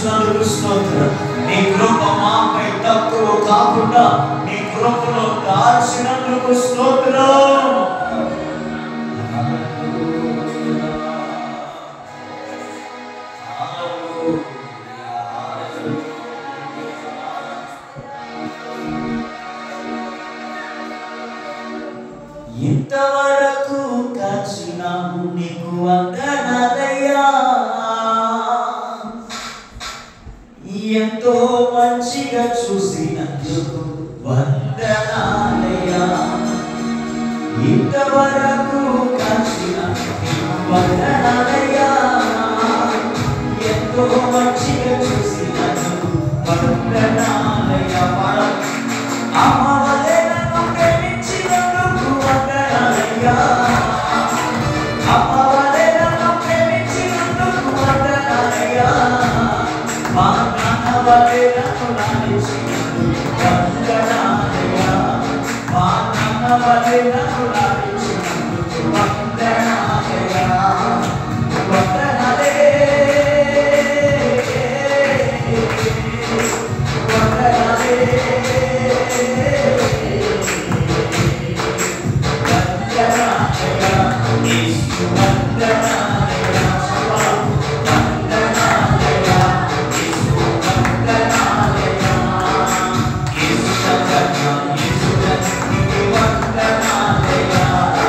నడిపించినందుకు స్తోత్రం. నీ కృప మాపై తక్కువ కాకుండా నీ కృపలో దాచినందుకు స్తోత్రం. ఇంతవరకు కాచినావు నీకు వందనాలయ్యా, ఎంతో మంచిగా చూసినందుకు వందనాలయ్యా. ఇంతవరకు కాచినావు నీకు వందనాలయ్యా, ఎంతో మంచిగా చూసినందుకు వందనాలయ్యా. అమ్మవలే నన్ను ప్రేమించినందుకు వందనాలయ్యా, అమ్మవలే నన్ను ప్రేమించినందుకు వందనాలయ్యా. మా నాన్నవలే నన్ను లాలించినందుకు వందనాలయ్యా, మా నాన్నవలే నన్ను లాలించినందుకు వందనాలయ్యా. వందనాలే వందనాలే వందనాలయ్యా.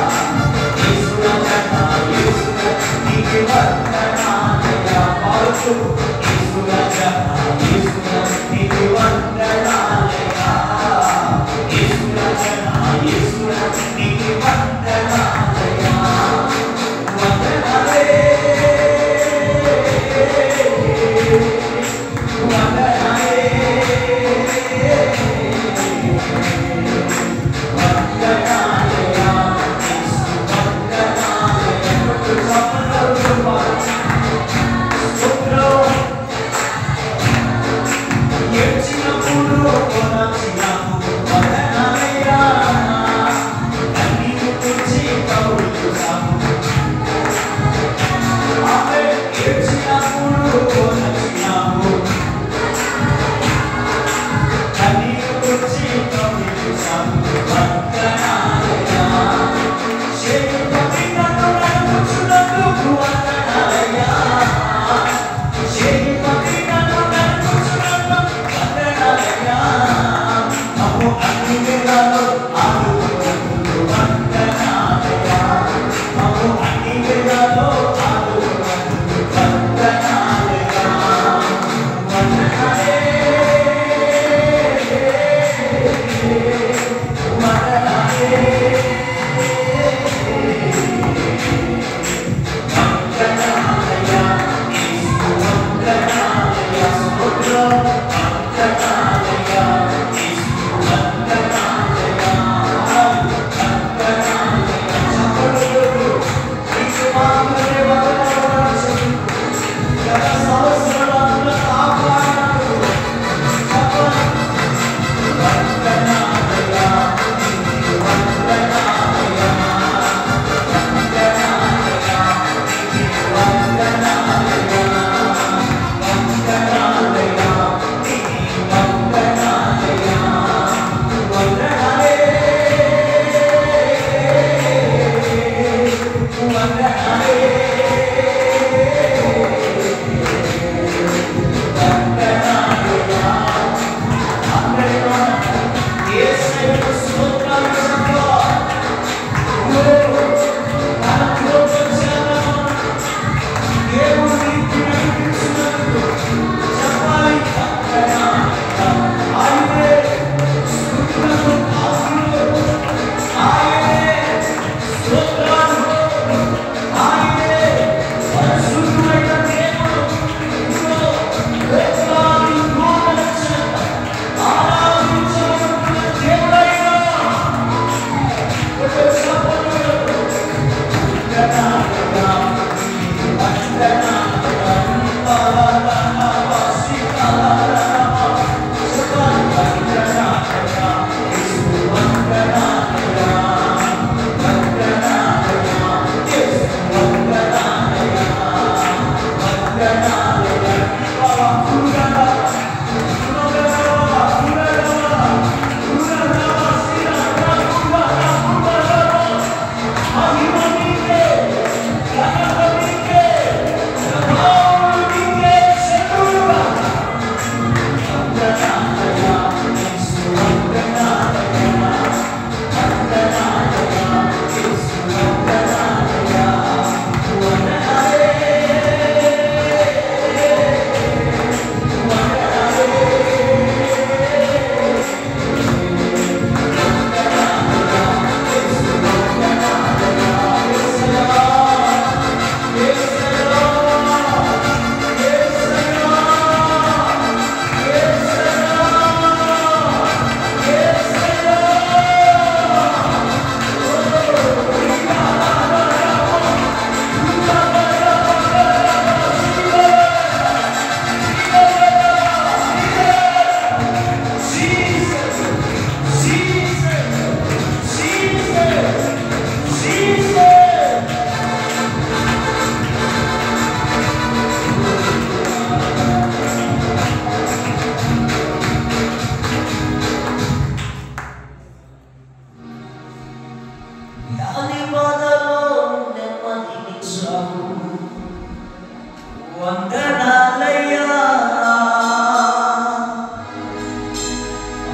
వందనాలయ్యా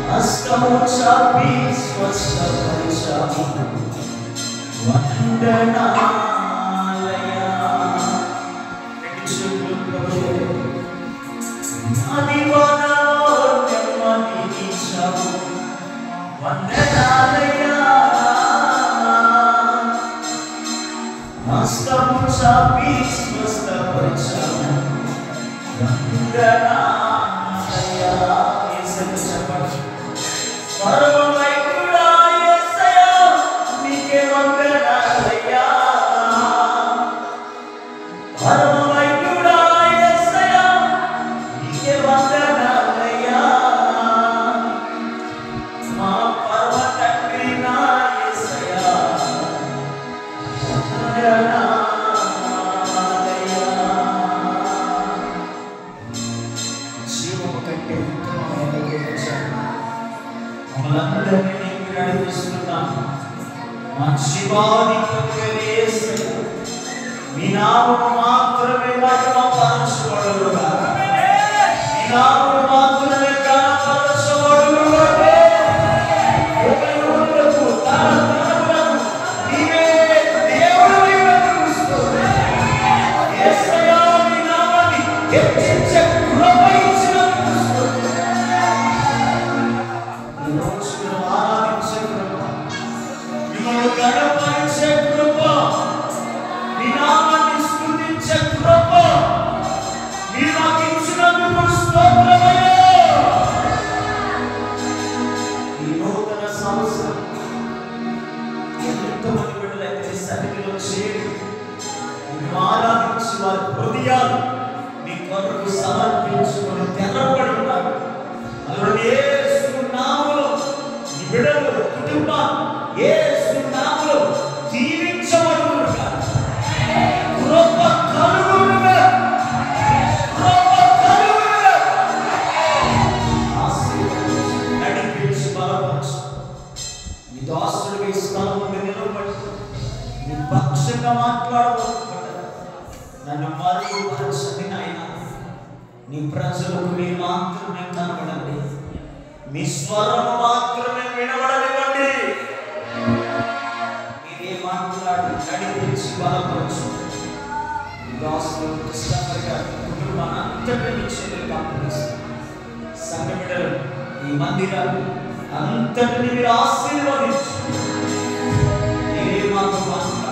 హస్తము చాపి స్వస్థపరిచావు వందనాలయ్యా ఆదివానలో నెమ్మదినిచ్చావు వందనాలయ్యా హస్తము చాపి స్వస్థపరిచావు వందనాలయ్యా యేసుని చెప్పండి పరమవైకుడా యేసయ్యా నీకే వందనాలయ్యా పరమవైకుడా యేసయ్యా నీకే వందనాలయ్యా మా పరమ తండ్రి నా యేసయ్యా వందనాలయ్యా జీవము కంటే ఉత్తమమైనది మమ్మల్ని నీకు నడిపిస్తున్నాము మా జీవాధిపతి యేసయ్యా మీ నామము మాత్రమే మహిమపరచబడుగాక మీ నామము మాత్రమే ఘనపరచబడుగాక యుగయుగములకు తరతరములకు నీవే దేవుడవై బ్రతుకుతున్నావు యేసయ్యా మీ నామాన్ని హెచ్చించే కృప ఇచ్చినందుకు గణపరిచే కృప నీ నామాన్ని స్తుతించే కృప మీరు మాకు ఇచ్చినందుకు స్తోత్రమయ్యా ఈ నూతన సంవత్సరం ఎంతోమంది బిడ్డలైతే సన్నిధిలో చేరి నిన్ను ఆరాధించి వారి హృదయాలు నీ కొరకు సమర్పించుకొని తెరవబడి ఉన్నారు అందులో యేసు నామములో నీ బిడ్డలు కుటుంబం యేసు నామములో దీవించబడునుగాక కృప కలుగునుగాక కృప కలుగునుగాక ఆశీర్వదించు నడిపించి బలపరచు నీ దాసుడికి స్థలం నుండి నిలబడి నీ పక్షంగా మాట్లాడబోతున్నా నన్ను మరుగుపరచండి నాయనా నీ ప్రజలకు మీరు మాత్రమే కనబడండి మీ స్వరము మాత్రమే వినబడనివ్వండి మీరే మాట్లాడి నడిపించి బలపరచు దాసులు క్రిస్టఫర్ గారి కుటుంబాన్ని అంతటి నుంచి సంఘ బిడ్డలు ఈ మందిరాలు అంతటిని మీరు ఆశీర్వదించు మీరే మాతో మాట్లాడు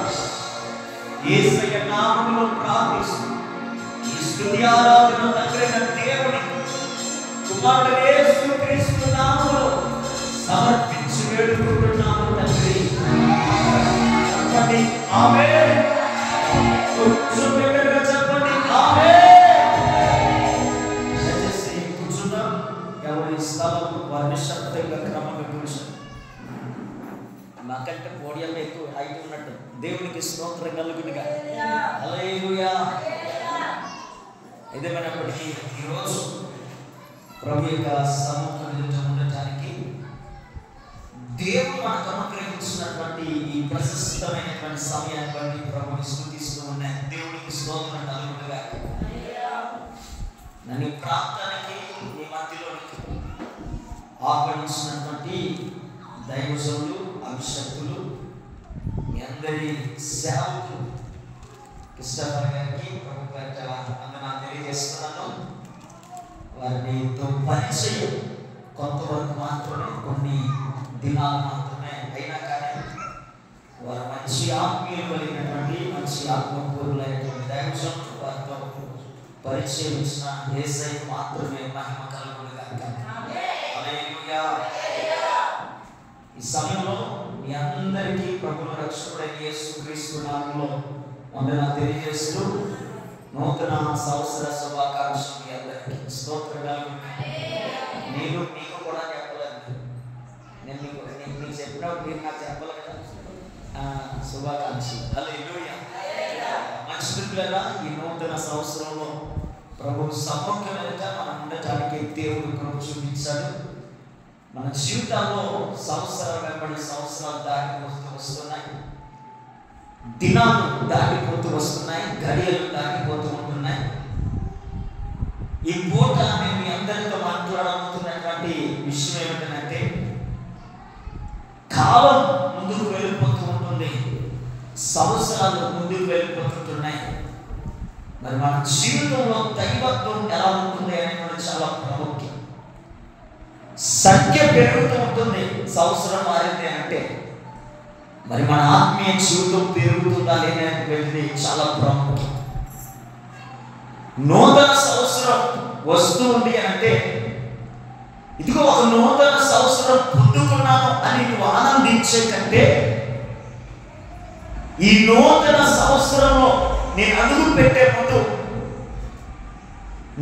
యేసయ్య నామములో ప్రార్థిస్తూ ఈ స్తుతి ఆరాధన తండ్రైన దేవుని కుమారుడు యేసుక్రీస్తు నామములో సమర్పించి వేడుకుంటున్నాము తండ్రి చెప్పండి ఆమేన్ కొంచెం బిగ్గరగా చెప్పండి ఆమేన్ దయచేసి కూర్చున్నాం ఎవరి స్థలం వారి నిశ్శబ్దంగా క్రమంగా కూర్చోండి నాకంటే పోడియం ఎక్కువ హైట్ ఉన్నట్టు దేవునికి స్తోత్రం కలుగునుగా హల్లెలూయా ఏదేమైనప్పటికీ ఈరోజు ప్రభు యొక్క సముఖంలో ఉండటానికి దేవుడు మనకు అనుగ్రహించినటువంటి ఈ ప్రశస్తమైనటువంటి సమయాన్ని బట్టి ప్రభుని స్తుతిస్తూ ఉన్నాయి దేవునికి స్తోత్రం కలుగునుగా నన్ను ప్రాంతానికి ఈ మధ్యలోనికి ఆహ్వానించినటువంటి దైవజనులు అభిషక్తులు మీ అందరి సేవకులు క్రిస్టఫర్ గారికి ప్రభు పేరిట వందనాలు తెలియజేస్తున్నాను వారితో పరిచయం కొంతవరకు మాత్రమే కొన్ని దినాలు మాత్రమే అయినా కానీ వారు మంచి ఆత్మీయులు కలిగినటువంటి మంచి ఆత్మపూర్వులైనటువంటి దైవజనులు వారితో పరిచయం ఇచ్చిన యేసయ్య మాత్రమే మహిమ కలుగునుగాక హల్లెలూయా ఈ సమయంలో మీ అందరికీ ప్రభువు రక్షకుడైన యేసుక్రీస్తు నామములో వందనాలు తెలియజేస్తూ నూతన సంవత్సర శుభాకాంక్షలు మీ అందరికీ స్తోత్రాలు. నేను మీకు కూడా చెప్పలేదు, నేను మీకు చెప్పినప్పుడు మీరు నాకు చెప్పాలి కదా శుభాకాంక్షలు. హల్లెలూయా. మంచి మిత్రులారా, ఈ నూతన సంవత్సరంలో ప్రభు సముఖం ఎదుట మనం ఉండటానికి దేవుడు కృప చూపించాడు. మన జీవితాల్లో సంవత్సరాలు వెంబడి సంవత్సరాలు దాటిపోతూ వస్తున్నాయి, దినాలు దాటిపోతూ వస్తున్నాయి, గడియలు దాటిపోతూ ఉంటున్నాయి. ఈ పూట నేను మీ అందరితో మాట్లాడబోతున్నటువంటి విషయం ఏమిటంటే, కాలం ముందుకు వెళ్ళిపోతూ ఉంటుంది, సంవత్సరాలు ముందుకు వెళ్ళిపోతుంటున్నాయి. మరి మన జీవితంలో దైవత్వం ఎలా ఉంటుంది అనేది చాలా ప్రాముఖ్యం. సంఖ్య పెరుగుతూ ఉంటుంది, సంవత్సరం మారింది అంటే మరి మన ఆత్మీయ జీవితం పెరుగుతుందా లేదనేది చాలా ప్రాముఖ్యం. నూతన సంవత్సరం వస్తూ ఉంది అంటే, ఇదిగో ఒక నూతన సంవత్సరం పొందుకున్నాను అని నువ్వు ఆనందించే కంటే, ఈ నూతన సంవత్సరంలో నేను అడుగు పెట్టే ముందు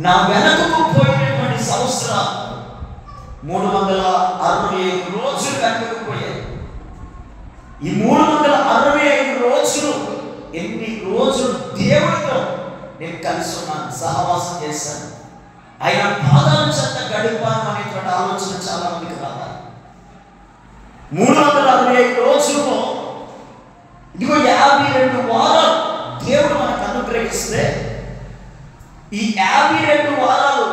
నా వెనకకు పోయినటువంటి సంవత్సరాలు 365 రోజులు కనుకపోయాయి. ఈ 365 రోజులు ఎన్ని రోజులు దేవుడితో నేను కలిసి ఉన్నాను, సహవాసం చేశాను, ఆయన పాదాల చెంత గడిపాను అనేటువంటి ఆలోచన చాలా మందికి రావాలి. 365 రోజుల్లో ఇదిగో 52 వారాలు దేవుడు మనకు అనుగ్రహిస్తే, ఈ 52 వారాలు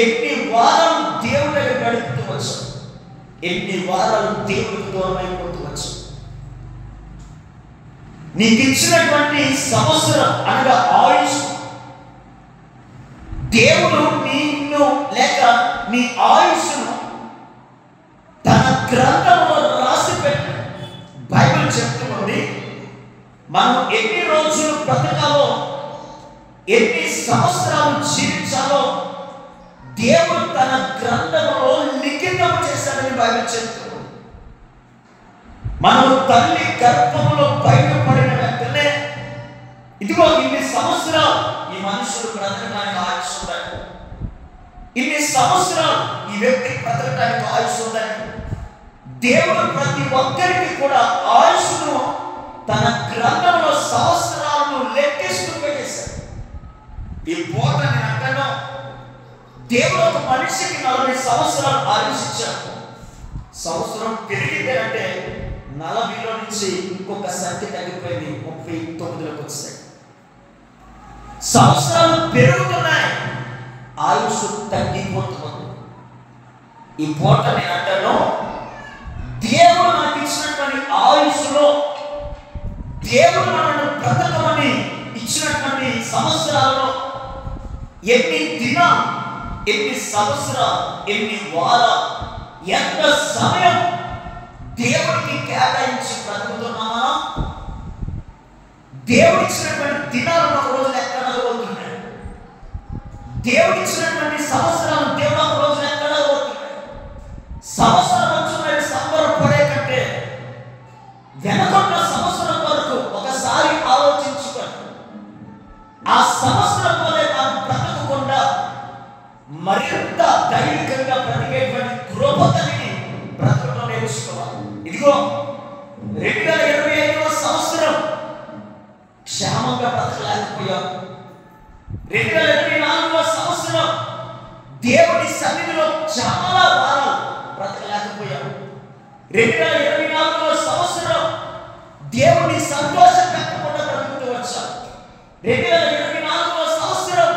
ఎన్ని వారాలు దేవుడి దగ్గర గడుపుతూ వచ్చు, ఎన్ని వారాలు దేవుడికి దూరం అయిపోతూ వచ్చు. నీకు ఇచ్చినటువంటి సంవత్సరం అనగా ఆయుష్, దేవుడు నిన్ను లేక నీ ఆయుష్ను తన గ్రంథంలో రాసి పెట్టాడు. బైబిల్ చెప్తుంది, మనం ఎన్ని రోజులు బ్రతకాలో, ఎన్ని సంవత్సరాలు జీవించాలో దేవుడు తన గ్రంథంలో లిఖితం చేశాడని బైబిల్ చెప్తుంది. మనం తల్లి గర్భంలో బయటపడిన వెంటనే ఇదిగో ఇన్ని సంవత్సరాలు ఈ మనుషుడు బ్రతకడానికి ఆయుష్ ఉందని, ఇన్ని సంవత్సరాలు ఈ వ్యక్తి బ్రతకడానికి ఆయుష్ ఉందని దేవుడు ప్రతి ఒక్కరికి కూడా ఆయుష్ను తన గ్రంథంలో సంవత్సరాలను లెక్కిస్తూ పెట్టేశాడు. ఈ పూట నేను అంటాను, దేవుడు ఒక మనిషికి 40 సంవత్సరాలు ఆయుష్ ఇచ్చాడు. సంవత్సరం పెరిగింది అంటే 40లో నుంచి ఇంకొక సంఖ్య తగ్గిపోయింది, 39లోకి వచ్చాయి. సంవత్సరాలు పెరుగుతున్నాయి, ఆయుష్ తగ్గిపోతుంది. ఈ పూట నేను అంటాను, దేవుడు నాకు ఇచ్చినటువంటి ఆయుష్లో, దేవుడు మనల్ని బ్రతకమని ఇచ్చినటువంటి సంవత్సరాలలో ఎన్ని దినాలు, ఎన్ని సంవత్సరాలు, ఎన్ని వారాలు, ఎంత సమయం దేవుడికి కేటాయించి బ్రతుకుతున్నామా? దేవుడు ఇచ్చినటువంటి దినాలు ఒక రోజు ఎక్కడబోతున్నాయి, దేవుడు ఇచ్చినటువంటి సంవత్సరాలు దేవుడు ఒక రోజు ఎక్కడబోతున్నాయి. సంవత్సరం వచ్చినట్టు సంబరపడే కంటే వెనకొన్న సంవత్సరం వరకు ఒకసారి ఆలోచించుకొని ఆ సంవత్సరం వల్లే మనం బ్రతకకుండా మరింత దైవికంగా బ్రతికేటువంటి కృపతని బ్రతకడం నేర్చుకోవాలి. ఇదిగో 2025వ సంవత్సరం క్షేమంగా బ్రతకలేకపోయాం. 2024వ సంవత్సరం దేవుడి సన్నిధిలో చాలా వారాలు బ్రతకలేకపోయాం. 2024వ సంవత్సరం దేవుని సంతోషం పెట్టకుండా బ్రతుకుతూ వచ్చాం. 2024వ సంవత్సరం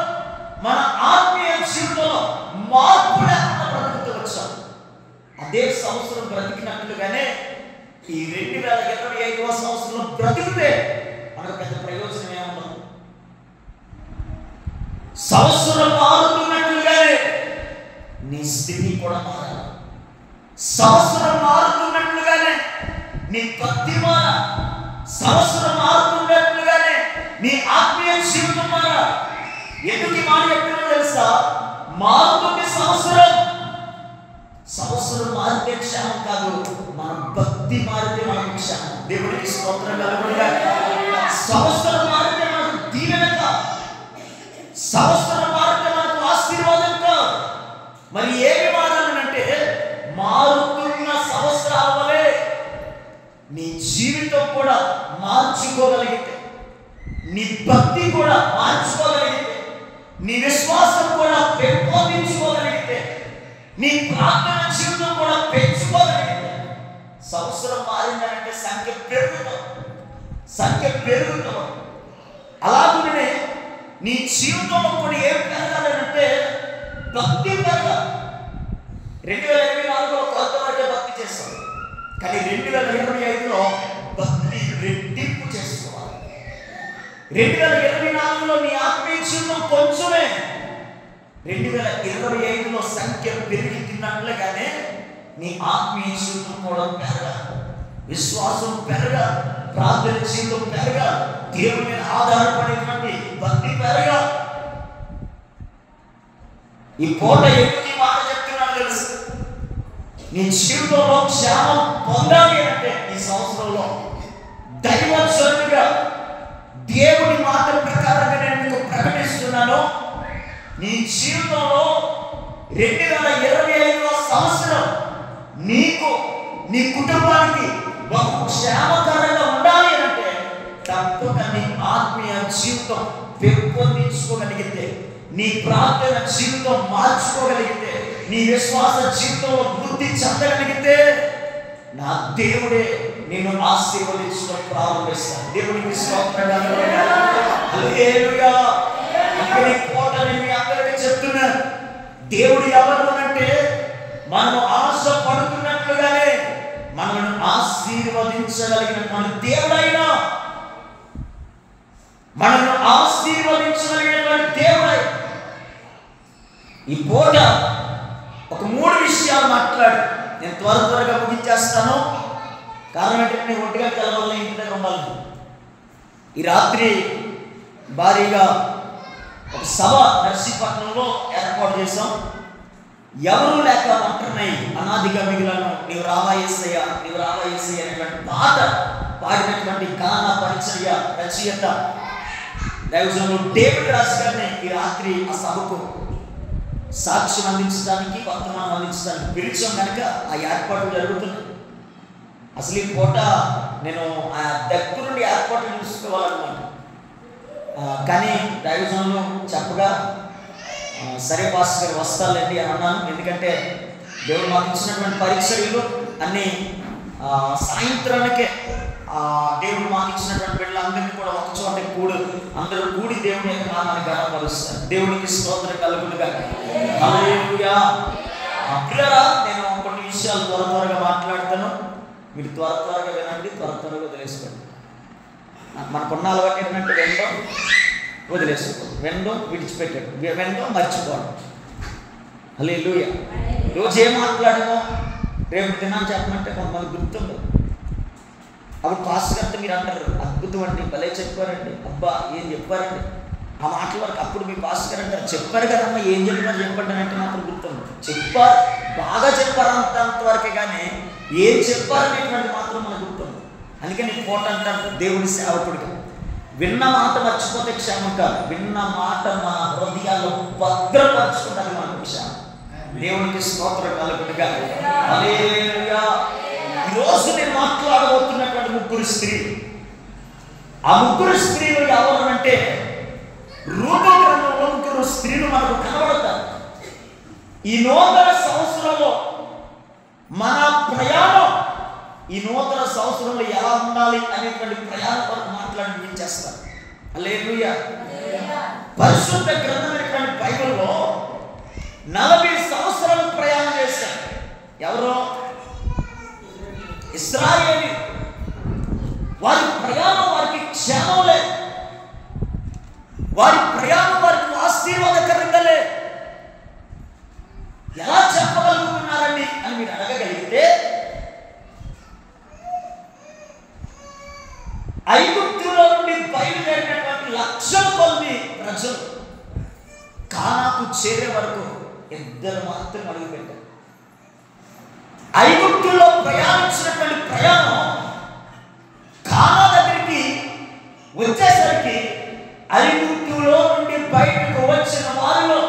మన ఆత్మీయ జీవితంలో మార్పు లేకుండా బ్రతుకుతూ వచ్చాం. అదే సంవత్సరం బ్రతికినట్లుగానే ఈ 2025వ సంవత్సరంలో బ్రతికితే మనకు పెద్ద ప్రయోజనం ఏముండదు. సంవత్సరం మారుతున్నట్లుగానే నీ స్థితి కూడా మారాలి. సంవత్సరం మారుతున్నట్లుగానే నీ భక్తి మారాలి. సంవత్సరం మారుతున్నట్లుగానే నీ ఆత్మీయ జీవితం మారాలి. ఎందుకు ఈ మాట చెప్తున్నా తెలుసా? మారుతుంది సంవత్సరం. సంవత్సరం మారితే క్షేమం కాదు, మన భక్తి మారితే మనకు క్షేమం. దేవుడికి స్తోత్రం కలుగునుగా. సంవత్సరం మారితే మనకు దీవెన కాదు, సంవత్సరం మారితే మనకు ఆశీర్వాదం కాదు. మరి ఏమి మారాలంటే, మారుతున్న సంవత్సరాల వలె నీ జీవితం కూడా మార్చుకోగలిగితే, నీ భక్తి కూడా మార్చుకోగలిగితే, నీ విశ్వాసం కూడా పెంపొందించుకోగలిగితే, నీ ప్రార్థన జీవితం కూడా పెంచుకోగలిగితే, సంవత్సరం మారిందంటే సంఖ్య పెరుగుతాం, సంఖ్య పెరుగుతాం. అలాగే నీ జీవితంలో కూడా ఏం పెరగాలంటే భక్తి పెరగాలి. 2024లో కొంతవరకే భక్తి చేస్తాం, కానీ 2025లో భక్తి రెట్టింపు చేసుకోవాలి. 2024లో నీ ఆత్మీయ జీవితం కొంచెమే, 2025లో సంఖ్య పెరిగి తిన్నట్లుగానే నీ ఆత్మీయ జీవితం కూడా పెరగాలి, విశ్వాసం పెరగాలి, ప్రార్థన జీవితం పెరగాలి, దేవుని మీద ఆధారపడేటువంటి భక్తి పెరగాలి. ఈ పూట ఎందుకు ఈ మాట చెప్తున్నాను తెలుసు? నీ జీవితంలో క్షేమం పొందాలి అంటే ఈ సంవత్సరంలో దైవజనుడిగా దేవుని మాట ప్రకారంగా నేను మీకు ప్రకటిస్తున్నాను. నీ జీవితంలో 2025వ సంవత్సరం నీకు నీ కుటుంబానికి బహు క్షేమకరంగా ఉండాలి అంటే తప్పక నీ ఆత్మీయ జీవితం పెంపొందించుకోగలిగితే, నీ ప్రార్థన జీవితం మార్చుకోగలిగితే, నీ విశ్వాస జీవితంలో వృద్ధి చెందగలిగితే నా దేవుడే నిన్ను ఆశీర్వదించడం ప్రారంభిస్తాను. దేవునికి స్తోత్రం. హల్లెలూయా. ఇక్కడ ఈ పూట నేను మీ అందరికీ చెప్తున్నాను, దేవుడు ఎవరు అంటే మనం ఆశ పడుతున్నట్లుగానే మనల్ని ఆశీర్వదించగలిగిన మన దేవుడైనా, మనల్ని ఆశీర్వదించగలిగినటువంటి దేవుడై. ఈ పూట ఒక 3 విషయాలు మాట్లాడు. నేను త్వరగా ముగించేస్తాను. కారణం ఏంటంటే నేను ఒంటిగా కలవాలని ఇంటి దగ్గర ఉండాలి. ఈ రాత్రి భారీగా ఒక సభ నర్సీపట్నంలో ఏర్పాటు చేశాం. ఎవరు లేక అంటున్నాయి, అనాదిగా మిగిలను, నీవు రావా యేసయ్య, నీవు రావా యేసయ్య అనేటువంటి పాట పాడినటువంటి గాన పరిచర్య రచయిత దైవజనుడు డేవిడ్ రాజు గారిని ఈ రాత్రి ఆ సభకు సాక్ష్యం అందించడానికి, వర్తమానం అందించడానికి పిలిచాం కనుక ఆ ఏర్పాట్లు జరుగుతున్నాయి. అసలు ఈ పూట నేను ఆ దగ్గర నుండి ఏర్పాట్లు చూసుకోవాలన్నమాట. కానీ దైవజనులు చెప్పగా సరే పాస్టర్ గారు వస్తారండి అని అన్నాను. ఎందుకంటే దేవుడు మాకు ఇచ్చినటువంటి పరీక్షలు అన్నీ సాయంత్రానికే దేవుడు మాకు ఇచ్చినటువంటి బిడ్డలందరినీ కూడా ఒక చోట అందరూ కూడి దేవుని యొక్క నామాన్ని గణపరుస్తారు. దేవునికి స్తోత్రం కలుగునుగా. హల్లెలూయా. పిల్లరా, నేను కొన్ని విషయాలు త్వరగా మాట్లాడతాను. మీరు త్వరగా వినండి, త్వరగా వదిలేసుకోండి. మనకున్న అలవాటు ఏంటంటే వెంటో వదిలేసుకోండి, వెంటో విడిచిపెట్టాడు, వెంటో మర్చిపోవడం. హల్లెలూయా. రోజు ఏం మాట్లాడామో రేపు దినాన్ని చెప్పమంటే కొంతమంది గుర్తుండదు. అప్పుడు పాస్టర్ గారితో మీరు అంటారు, అద్భుతం అండి, భలే చెప్పారండి, అబ్బా ఏం చెప్పారండి. ఆ మాటల వరకు అప్పుడు మీ పాస్టర్ గారు అంటారు, చెప్పారు కదమ్మా, ఏం చెప్పారు చెప్పండి అంటే మాత్రం గుర్తుండదు. చెప్పారు, బాగా చెప్పారు అంతవరకే, కానీ ఏం చెప్పారనేటువంటి మాత్రం మనకు గుర్తుంది. అందుకని పూట అంటారు దేవుని సేవకుడిగా విన్న మాట మర్చిపోతే క్షేమం కాదు, విన్న మాట మన హృదయాల్లో భద్రపరచుకుంటారు మన విషయం. దేవునికి స్తోత్రం కలుగునుగా. హల్లెలూయా. ఈరోజు నేను మాట్లాడబోతున్నటువంటి 3 స్త్రీలు. ఆ 3 స్త్రీలు ఎవరు అంటే రూతు గ్రంథంలో 3 స్త్రీలు మనకు కనబడతారు. ఈ నూతన సంవత్సరంలో మన ప్రయాణం, ఈ నూతన సంవత్సరంలో ఎలా ఉండాలి అనేటువంటి ప్రయాణం వరకు మాట్లాడి చేస్తారు. హల్లెలూయా. పరిశుద్ధ గ్రంథమైనటువంటి బైబిల్లో 40 సంవత్సరాలు ప్రయాణం చేశారు. ఎవరో ఇశ్రాయేలు. వారి ప్రయాణం వారికి క్షేమం లేదు, వారి ప్రయాణం వారికి ఆశీర్వాదకరంగా లేదు. ఎలా చెప్పగలుగుతున్నారండి అని మీరు అడగగలిగితే, ఐగుప్తులో నుండి బయలుదేరినటువంటి లక్షల కొద్ది ప్రజలు కానాకు చేరే వరకు 2 మాత్రం అడుగుపెట్టారు. ఐగుప్తులో ప్రయాణించినటువంటి ప్రయాణం కానా దగ్గరికి వచ్చేసరికి ఐగుప్తులో నుండి బయటకు వచ్చిన వారిలో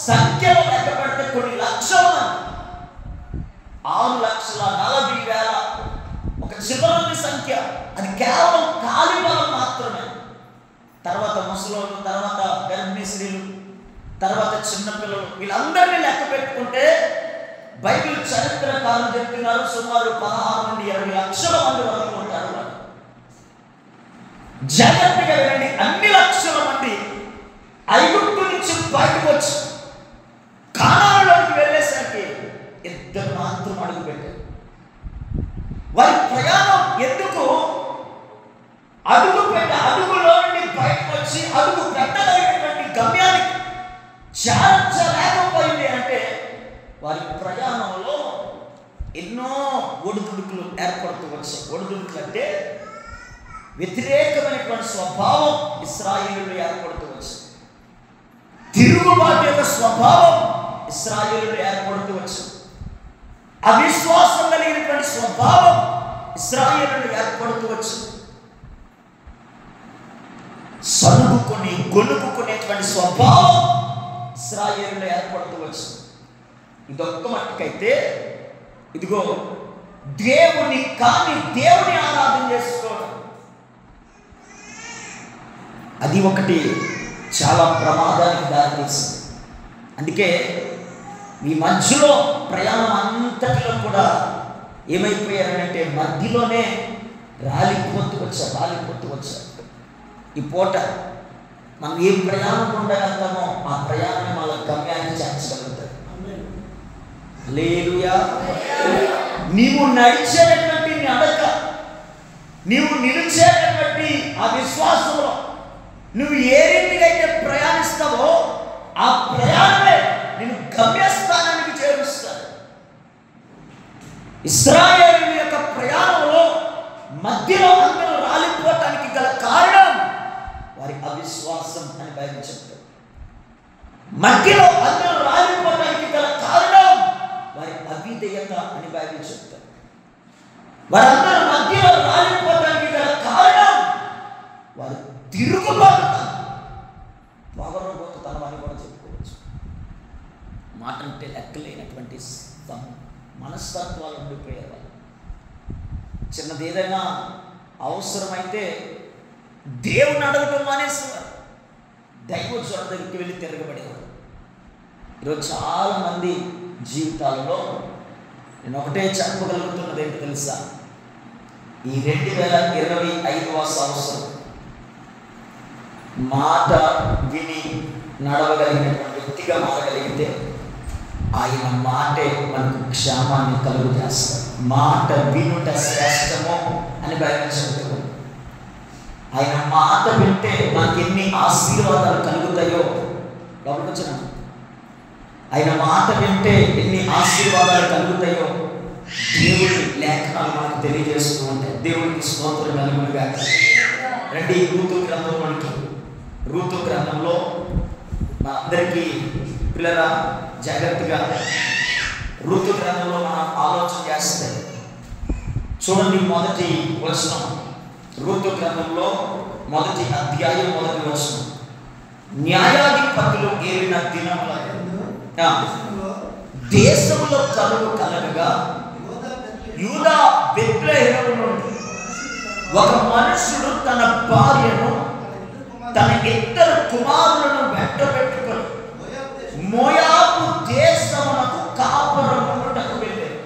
సంఖ్యలో లెక్క పెడితే కొన్ని లక్షల మంది, 6,40,000 ఒక చివరి సంఖ్య. అది కేవలం ఖాళీ బలం మాత్రమే. తర్వాత ముసలోళ్ళు, తర్వాత గర్భిణీ స్త్రీలు, తర్వాత చిన్నపిల్లలు, వీళ్ళందరినీ లెక్క పెట్టుకుంటే బైబిల్ చరిత్రకారులు చెప్తున్నారు సుమారు 16 నుండి 20 లక్షల మంది వరకు ఉంటారు. జాగ్రత్తగా వినండి, అన్ని లక్షల మంది ఐగుప్తు నుంచి బయటకు వచ్చి చేర్చలేకపోయింది అంటే వారి ప్రయాణంలో ఎన్నో ఒడిదుడుకులు ఏర్పడుతూ వచ్చాయి. ఒడిదుడుకులు అంటే వ్యతిరేకమైనటువంటి స్వభావం ఇశ్రాయేలులో ఏర్పడుతూ వచ్చింది. తిరుగుబాటు యొక్క స్వభావం ఇశ్రాయేలులో ఏర్పడుతూ వచ్చింది. అవిశ్వాసం కలిగినటువంటి స్వభావం ఇశ్రాయేలులో ఏర్పడుతూ వచ్చింది. సనుగుకొని గొనుగుకునేటువంటి స్వభావం ఇశ్రాయేలులో ఏర్పడుతూ వచ్చింది. ఇదొక్క మట్టుకైతే ఇదిగో దేవుని కాని దేవుని ఆరాధన చేసుకోవడం, అది ఒకటి చాలా ప్రమాదానికి దారితీస్తుంది. అందుకే ఈ మధ్యలో ప్రయాణం అంతటిలో కూడా ఏమైపోయారంటే మధ్యలోనే రాలిపోతూ వచ్చారు. ఈ పూట మనం ఏ ప్రయాణం ఉండగలుగుతామో ఆ ప్రయాణం మన గమ్యాన్ని చేర్చగలుగుతాం. హల్లెలూయా. నీవు నడిచేటటువంటి నడక, నీవు నిలిచేటటువంటి ఆ విశ్వాసంలో నువ్వు ఏ రీతిగా అయితే ప్రయాణిస్తావో ఆ ప్రయాణమే నేను గమ్యస్థానానికి చేరుస్తాను. ఇశ్రాయేలు యొక్క ప్రయాణంలో మధ్యలో అందరూ రాలిపోవటానికి గల కారణం వారి అవిశ్వాసం అని బైబిల్ చెప్తారు. మధ్యలో అందరూ రాలిపోవటానికి గల కారణం వారి అవిధేయత అని బైబిల్ చెప్తారు. వారందరూ మధ్యలో రాలిపోవటానికి గల కారణం వారు తిరుగుబాటుతనం, పొగరబోతుతనం అని కూడా చెప్పుకోవచ్చు. మాట అంటే లెక్కలేనటువంటి మనస్తత్వాలు ఉండిపోయారు. వాళ్ళు చిన్నది ఏదైనా అవసరమైతే దేవుని అడగటం మానేసేవారు, దైవోజ్వల దగ్గరికి వెళ్ళి తిరగబడేవారు. ఈరోజు చాలామంది జీవితాలలో నేను ఒకటే చెప్పగలుగుతున్నది ఏంటో తెలుసా? ఈ 2025వ సంవత్సరం మాట విని నడవగలిగినటువంటి వ్యక్తిగా మారగలిగితే ఆయన మాటే మనకు క్షేమాన్ని కలుగు చేస్తాడు. మాట వినుట శ్రేష్టము అని బైబిల్ చెబుతుంది. ఆయన మాట వింటే మనకి ఎన్ని ఆశీర్వాదాలు కలుగుతాయో గమనించిన. ఆయన మాట వింటే ఎన్ని ఆశీర్వాదాలు కలుగుతాయో దేవుడి లేఖనాలు మనకు తెలియజేస్తూ ఉంటాయి. దేవుడికి స్తోత్రం కలుగునుగా. రండి రూతు గ్రంథంలోనికి. రూతు గ్రంథంలో మా అందరికీ పిల్లరా జాగ్రత్తగా రూతు గ్రంథంలో మనం ఆలోచన చేస్తే చూడండి, మొదటి వచనం. రూతు గ్రంథంలో మొదటి అధ్యాయం మొదటి వచనం. న్యాయాధిపతులు ఏలిన దినముల దేశంలో కరువు కలగగా యూదా బెత్లెహేము నుండి ఒక మనుషుడు తన భార్యను తన ఇద్దరు కుమారులను వెంటబెట్టుకొని మోయాబు దేశమునకు కాపురమునకు వెళ్ళారు.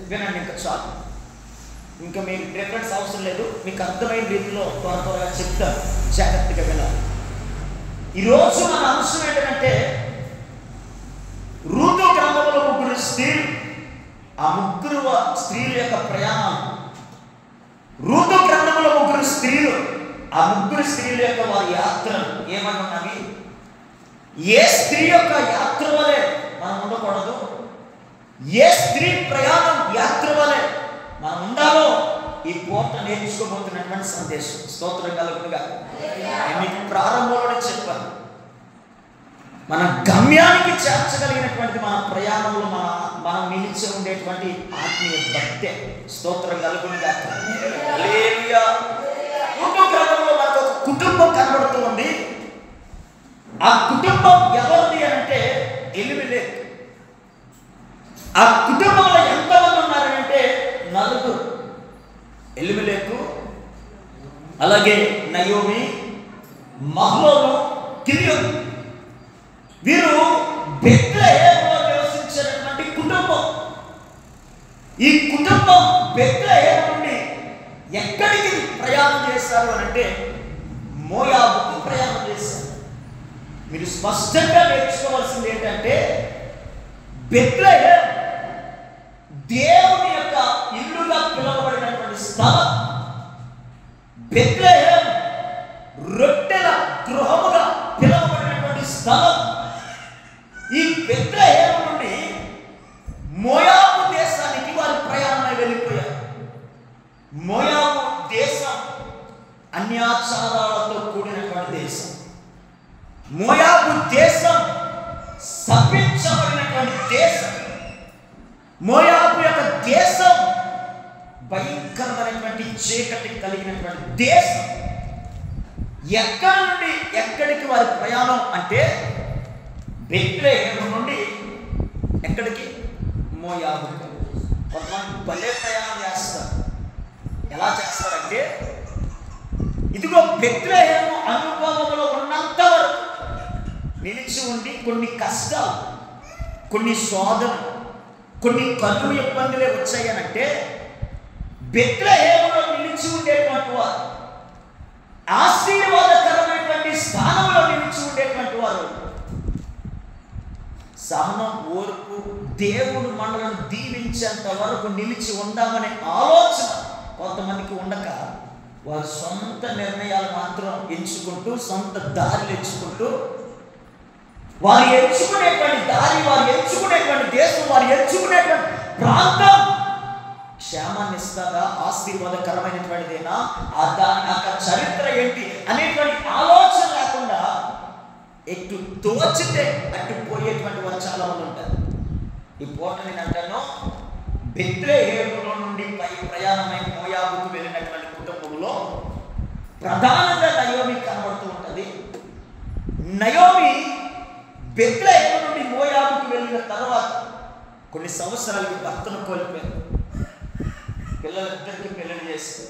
వినండి, ఇంకా చాలు, ఇంకా మీకు రిఫరెన్స్ అవసరం లేదు. మీకు అర్థమైన రీతిలో త్వరగా చెప్తాను, జాగ్రత్తగా వినాలి. ఈరోజు మన అంశం ఏంటంటే రూతు గ్రంథంలో ముగ్గురు స్త్రీలు, ఆ ముగ్గురు స్త్రీల యొక్క ప్రయాణం. రూతు గ్రంథంలో ముగ్గురు స్త్రీలు, ఆ ముగ్గురు స్త్రీల యొక్క వారి యాత్రలు ఏమని ఉన్నవి? ఏ స్త్రీ యొక్క యాత్ర వలె మనం ఉండకూడదు, ఏ స్త్రీ ప్రయాణం యాత్ర వలె మనం ఉండాలో ఈ పూట నేర్చుకోబోతున్నటువంటి సందేశం. స్తోత్రం కలుగునుగా. నేను మీకు ప్రారంభంలోనే చెప్పాను, మన గమ్యానికి చేర్చగలిగినటువంటి మన ప్రయాణంలో మనం నిలిచి ఉండేటువంటి ఆత్మీయ భక్తే. స్తోత్రం కలుగునుగా. హల్లెలూయా. రూతు గ్రంథంలో మనకు ఒక కుటుంబం కనబడుతూ ఉంది. ఆ కుటుంబం ఎవరిది అంటే ఎలీమెలెకు. ఆ కుటుంబంలో ఎంతమంది ఉన్నారంటే నలుగురు. ఎలీమెలెకు, అలాగే నయోమి, మహ్లోను, కిలియోను. వీరు బెత్లెహేములో నివసించినటువంటి కుటుంబం. ఈ కుటుంబం బెత్లెహేము నుండి ఎక్కడికి ప్రయాణం చేశారు అని అంటే మోయాబుకు ప్రయాణం చేశారు. మీరు స్పష్టంగా నేర్చుకోవాల్సింది ఏంటంటే బెత్లెహేము దేవుని యొక్క ఇల్లుగా పిలువబడినటువంటి స్థలం. బెత్లెహేము రొట్టెల గృహముగా పిలువబడినటువంటి స్థలం. ఈ బెత్లెహేము నుండి మోయాబు దేశానికి వారు ప్రయాణమై వెళ్ళిపోయారు. మోయాబు దేశం అన్యాచారాలతో కూడినటువంటి దేశం. మోయాబు దేశం శపించబడినటువంటి దేశం. మోయాబు యొక్క దేశం భయంకరమైనటువంటి చీకటి కలిగినటువంటి దేశం. ఎక్కడి నుండి ఎక్కడికి వారి ప్రయాణం అంటే బెత్లెహేము నుండి ఎక్కడికి? మోయాబు. కొంతమంది భలే ప్రయాణం చేస్తారు. ఎలా చేస్తారంటే, ఇదిగో బెత్లెహేము అనుభవంలో ఉన్నంత వరకు నిలిచి ఉండి కొన్ని కష్టాలు, కొన్ని శోధనలు, కొన్ని కన్ను ఇబ్బందులే వచ్చాయనంటే బెత్లెహేములో నిలిచి ఉండేటువంటి వారు, ఆశీర్వాదకరమైనటువంటి స్థానంలో నిలిచి ఉండేటువంటి వారు సహనం, ఓర్పు, దేవుడు మనలను దీవించేంత వరకు నిలిచి ఉందామనే ఆలోచన కొంతమందికి ఉండక వారు సొంత నిర్ణయాలు మాత్రం ఎంచుకుంటూ, సొంత దారులు ఎంచుకుంటూ, వారు ఎంచుకునేటువంటి దారి, వారు ఎంచుకునేటువంటి దేశం, వారు ఎంచుకునేటువంటి ప్రాంతం క్షేమాన్ని ఇస్తారా, ఆశీర్వాదకరమైనటువంటిదేనా, దాని యొక్క చరిత్ర ఏంటి అనేటువంటి ఆలోచన లేకుండా ఎటు తోచితే అటు పోయేటువంటి వారు చాలా మంది ఉంటారు. ఈ పూట నేను అంటాను, బెత్లెహేములో నుండి ప్రయాణమై మోయాబుకు వెళ్ళినటువంటి కుటుంబంలో ప్రధానంగా నయోమి కనబడుతూ ఉంటుంది. నయోమి బెత్లెహేము నుండి మోయాబుకు వెళ్ళిన తర్వాత కొన్ని సంవత్సరాలకి భర్తను కోల్పోయారు. పిల్లలిద్దరికి పెళ్లి చేసి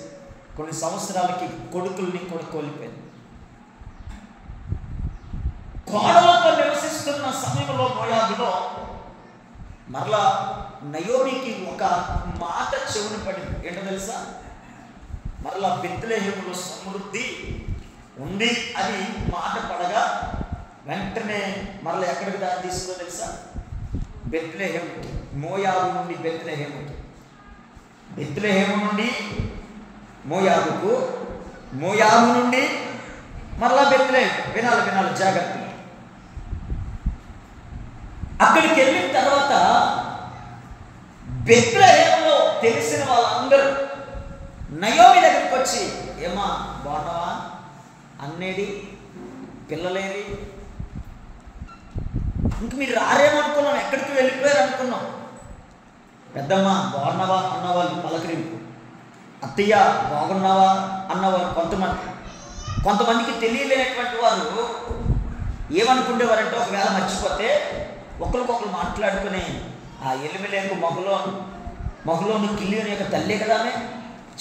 కొన్ని సంవత్సరాలకి కొడుకుల్ని కూడా కోల్పోయారు. కోడలతో నివసిస్తున్న సమయంలో మోయాబులో మరలా నయోమికి ఒక మాట చెవుని పడింది. ఏంటో తెలుసా? మరలా బెత్లెహేములో సమృద్ధి ఉంది అని మాట పడగా వెంటనే మరలా ఎక్కడికి దారి తీసుకుందో తెలుసా? బెత్లెహేముకి. మోయాబు నుండి బెత్లెహేముకి, బెత్లెహేము నుండి మోయాబుకు, మోయాబు నుండి మరలా బెత్లెహేము. వినాలి జాగ్రత్త. అక్కడికి వెళ్ళిన తర్వాత బెత్లెహేములో తెలిసిన వాళ్ళందరూ నయోమి దగ్గరికి వచ్చి, ఏమా బాగున్నావా, అన్నేడి, పిల్లలేరి, ఇంక మీరు రారేమనుకున్నాం, ఎక్కడికి వెళ్ళిపోయారు అనుకున్నాం. పెద్దమ్మ బాగున్నావా అన్నవాళ్ళు పలకరింపు, అత్తయ్య బాగున్నావా అన్నవారు కొంతమందికి తెలియలేనటువంటి వారు ఏమనుకునేవారంటే, ఒకవేళ మర్చిపోతే ఒకరికొకరు మాట్లాడుకుని, ఆ ఎలిమిలేకు మహులోను కిల్లియోని యొక్క తల్లే కదామే,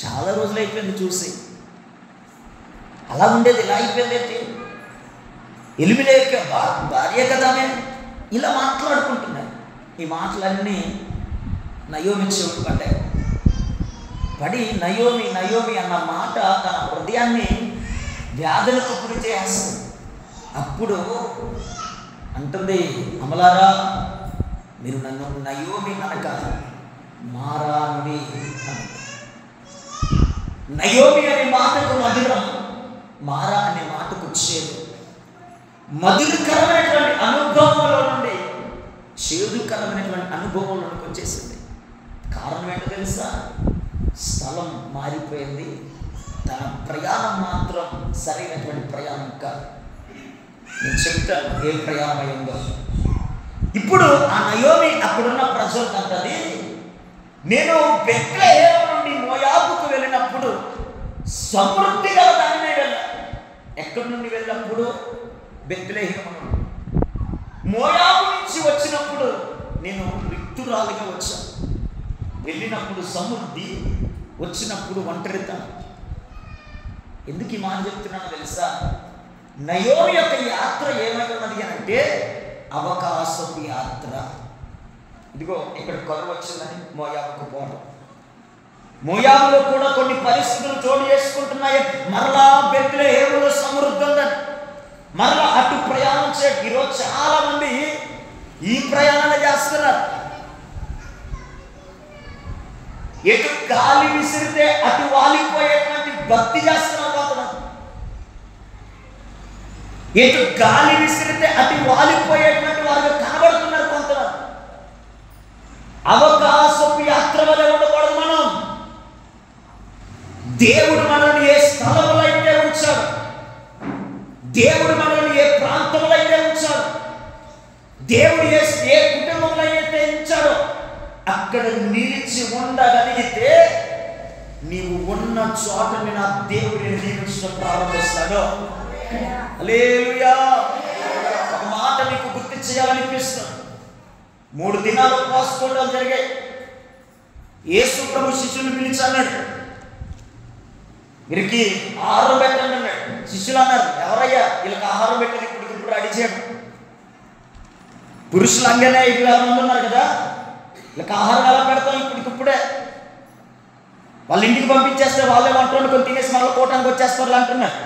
చాలా రోజులు అయిపోయింది చూసి, అలా ఉండేది ఇలా అయిపోయింది ఏంటి, ఎలిమిలేక భార్య కదామే, ఇలా మాట్లాడుకుంటున్నారు. ఈ మాటలన్నీ నయోమి చెవులు పడ్డాయి. పడి నయోమి అన్న మాట తన హృదయాన్ని వ్యాధులకు గురి చేస్తుంది. అప్పుడు అంటుంది, అమలారా మీరు నన్ను నయోమి అనక మారా అని. నయోమి అనే మాటకు మధురం, మారా అనే మాటకు చేదు. మధురకరమైనటువంటి అనుభవంలో నుండి చేదుకరమైనటువంటి అనుభవంలోకి వచ్చేసింది. కారణం ఏంటో తెలుసా? స్థలం మారిపోయింది. తన ప్రయాణం మాత్రం సరైనటువంటి ప్రయాణం కాదు. నేను చెప్తాను ఏ ప్రయాణం అయిందో. ఇప్పుడు ఆ నయోమి అక్కడున్న ప్రజలకు అంటది, నేను బెత్లెహేము నుండి మోయాబుకు వెళ్ళినప్పుడు సమృద్ధిగా దానినే వెళ్ళాను. ఎక్కడి నుండి వెళ్ళినప్పుడు? బెత్లెహేము నుండి. మోయాబు నుంచి వచ్చినప్పుడు నేను రిక్తురాలుగా వచ్చాను. వెళ్ళినప్పుడు సమృద్ధి, వచ్చినప్పుడు ఒంటరితనం. ఎందుకు ఈ మాట చెప్తున్నానో తెలుసా? నయోమి యొక్క యాత్ర ఏమై ఉన్నది అని అంటే అవకాశపు యాత్ర. ఇదిగో ఇక్కడ కరువు వచ్చిందని మోయాబుకు పోవడం, మోయాబులో కూడా కొన్ని పరిస్థితులు చోటు చేసుకుంటున్నాయి. మరలా బెత్లెహేములో సమృద్ధి ఉందని మరలా అటు ప్రయాణం చేయడం. ఈరోజు చాలా మంది ఈ ప్రయాణాలు చేస్తున్నారు. ఎటు గాలి విసిరితే అటు వాలిపోయేటువంటి భక్తి చేస్తున్నారు కొంతమంది. ఎటు గాలి విసిరితే అటు వాలిపోయేటువంటి వారు కనబడుతున్నారు. దేవుడు మనల్ని ఏ ప్రాంతంలో అయితే ఉంచాడు, దేవుడు ఏ కుటుంబంలో అయితే ఉంచాడో అక్కడ నిలిచి ఉండగలిగితే నీవు ఉన్న చోటని నా దేవుడిని నిలిచడం ప్రారంభిస్తాడు. హల్లెలూయా. ఒక మాట నీకు గుర్తు చేయాలనిపిస్తుంది. 3 దినాలు ఉపవాసం జరిగాయి. యేసు ప్రభు శిష్యుని పిలిచి అన్నాడు, వీరికి ఆహారం పెట్టండి అన్నాడు. శిష్యులు అన్నారు, ఎవరయ్యా వీళ్ళకి ఆహారం పెట్టేది? ఇప్పుడు అడిచాడు. పురుషులు అంగనే 5,000 మంది ఉన్నారు కదా, వీళ్ళకి ఆహారం ఎలా పెడతాం? ఇప్పుడే వాళ్ళ ఇంటికి పంపించేస్తే వాళ్ళే వంట వండుకొని తినేసి మళ్ళీ కోటానికి వచ్చేస్తారు అంటున్నారు.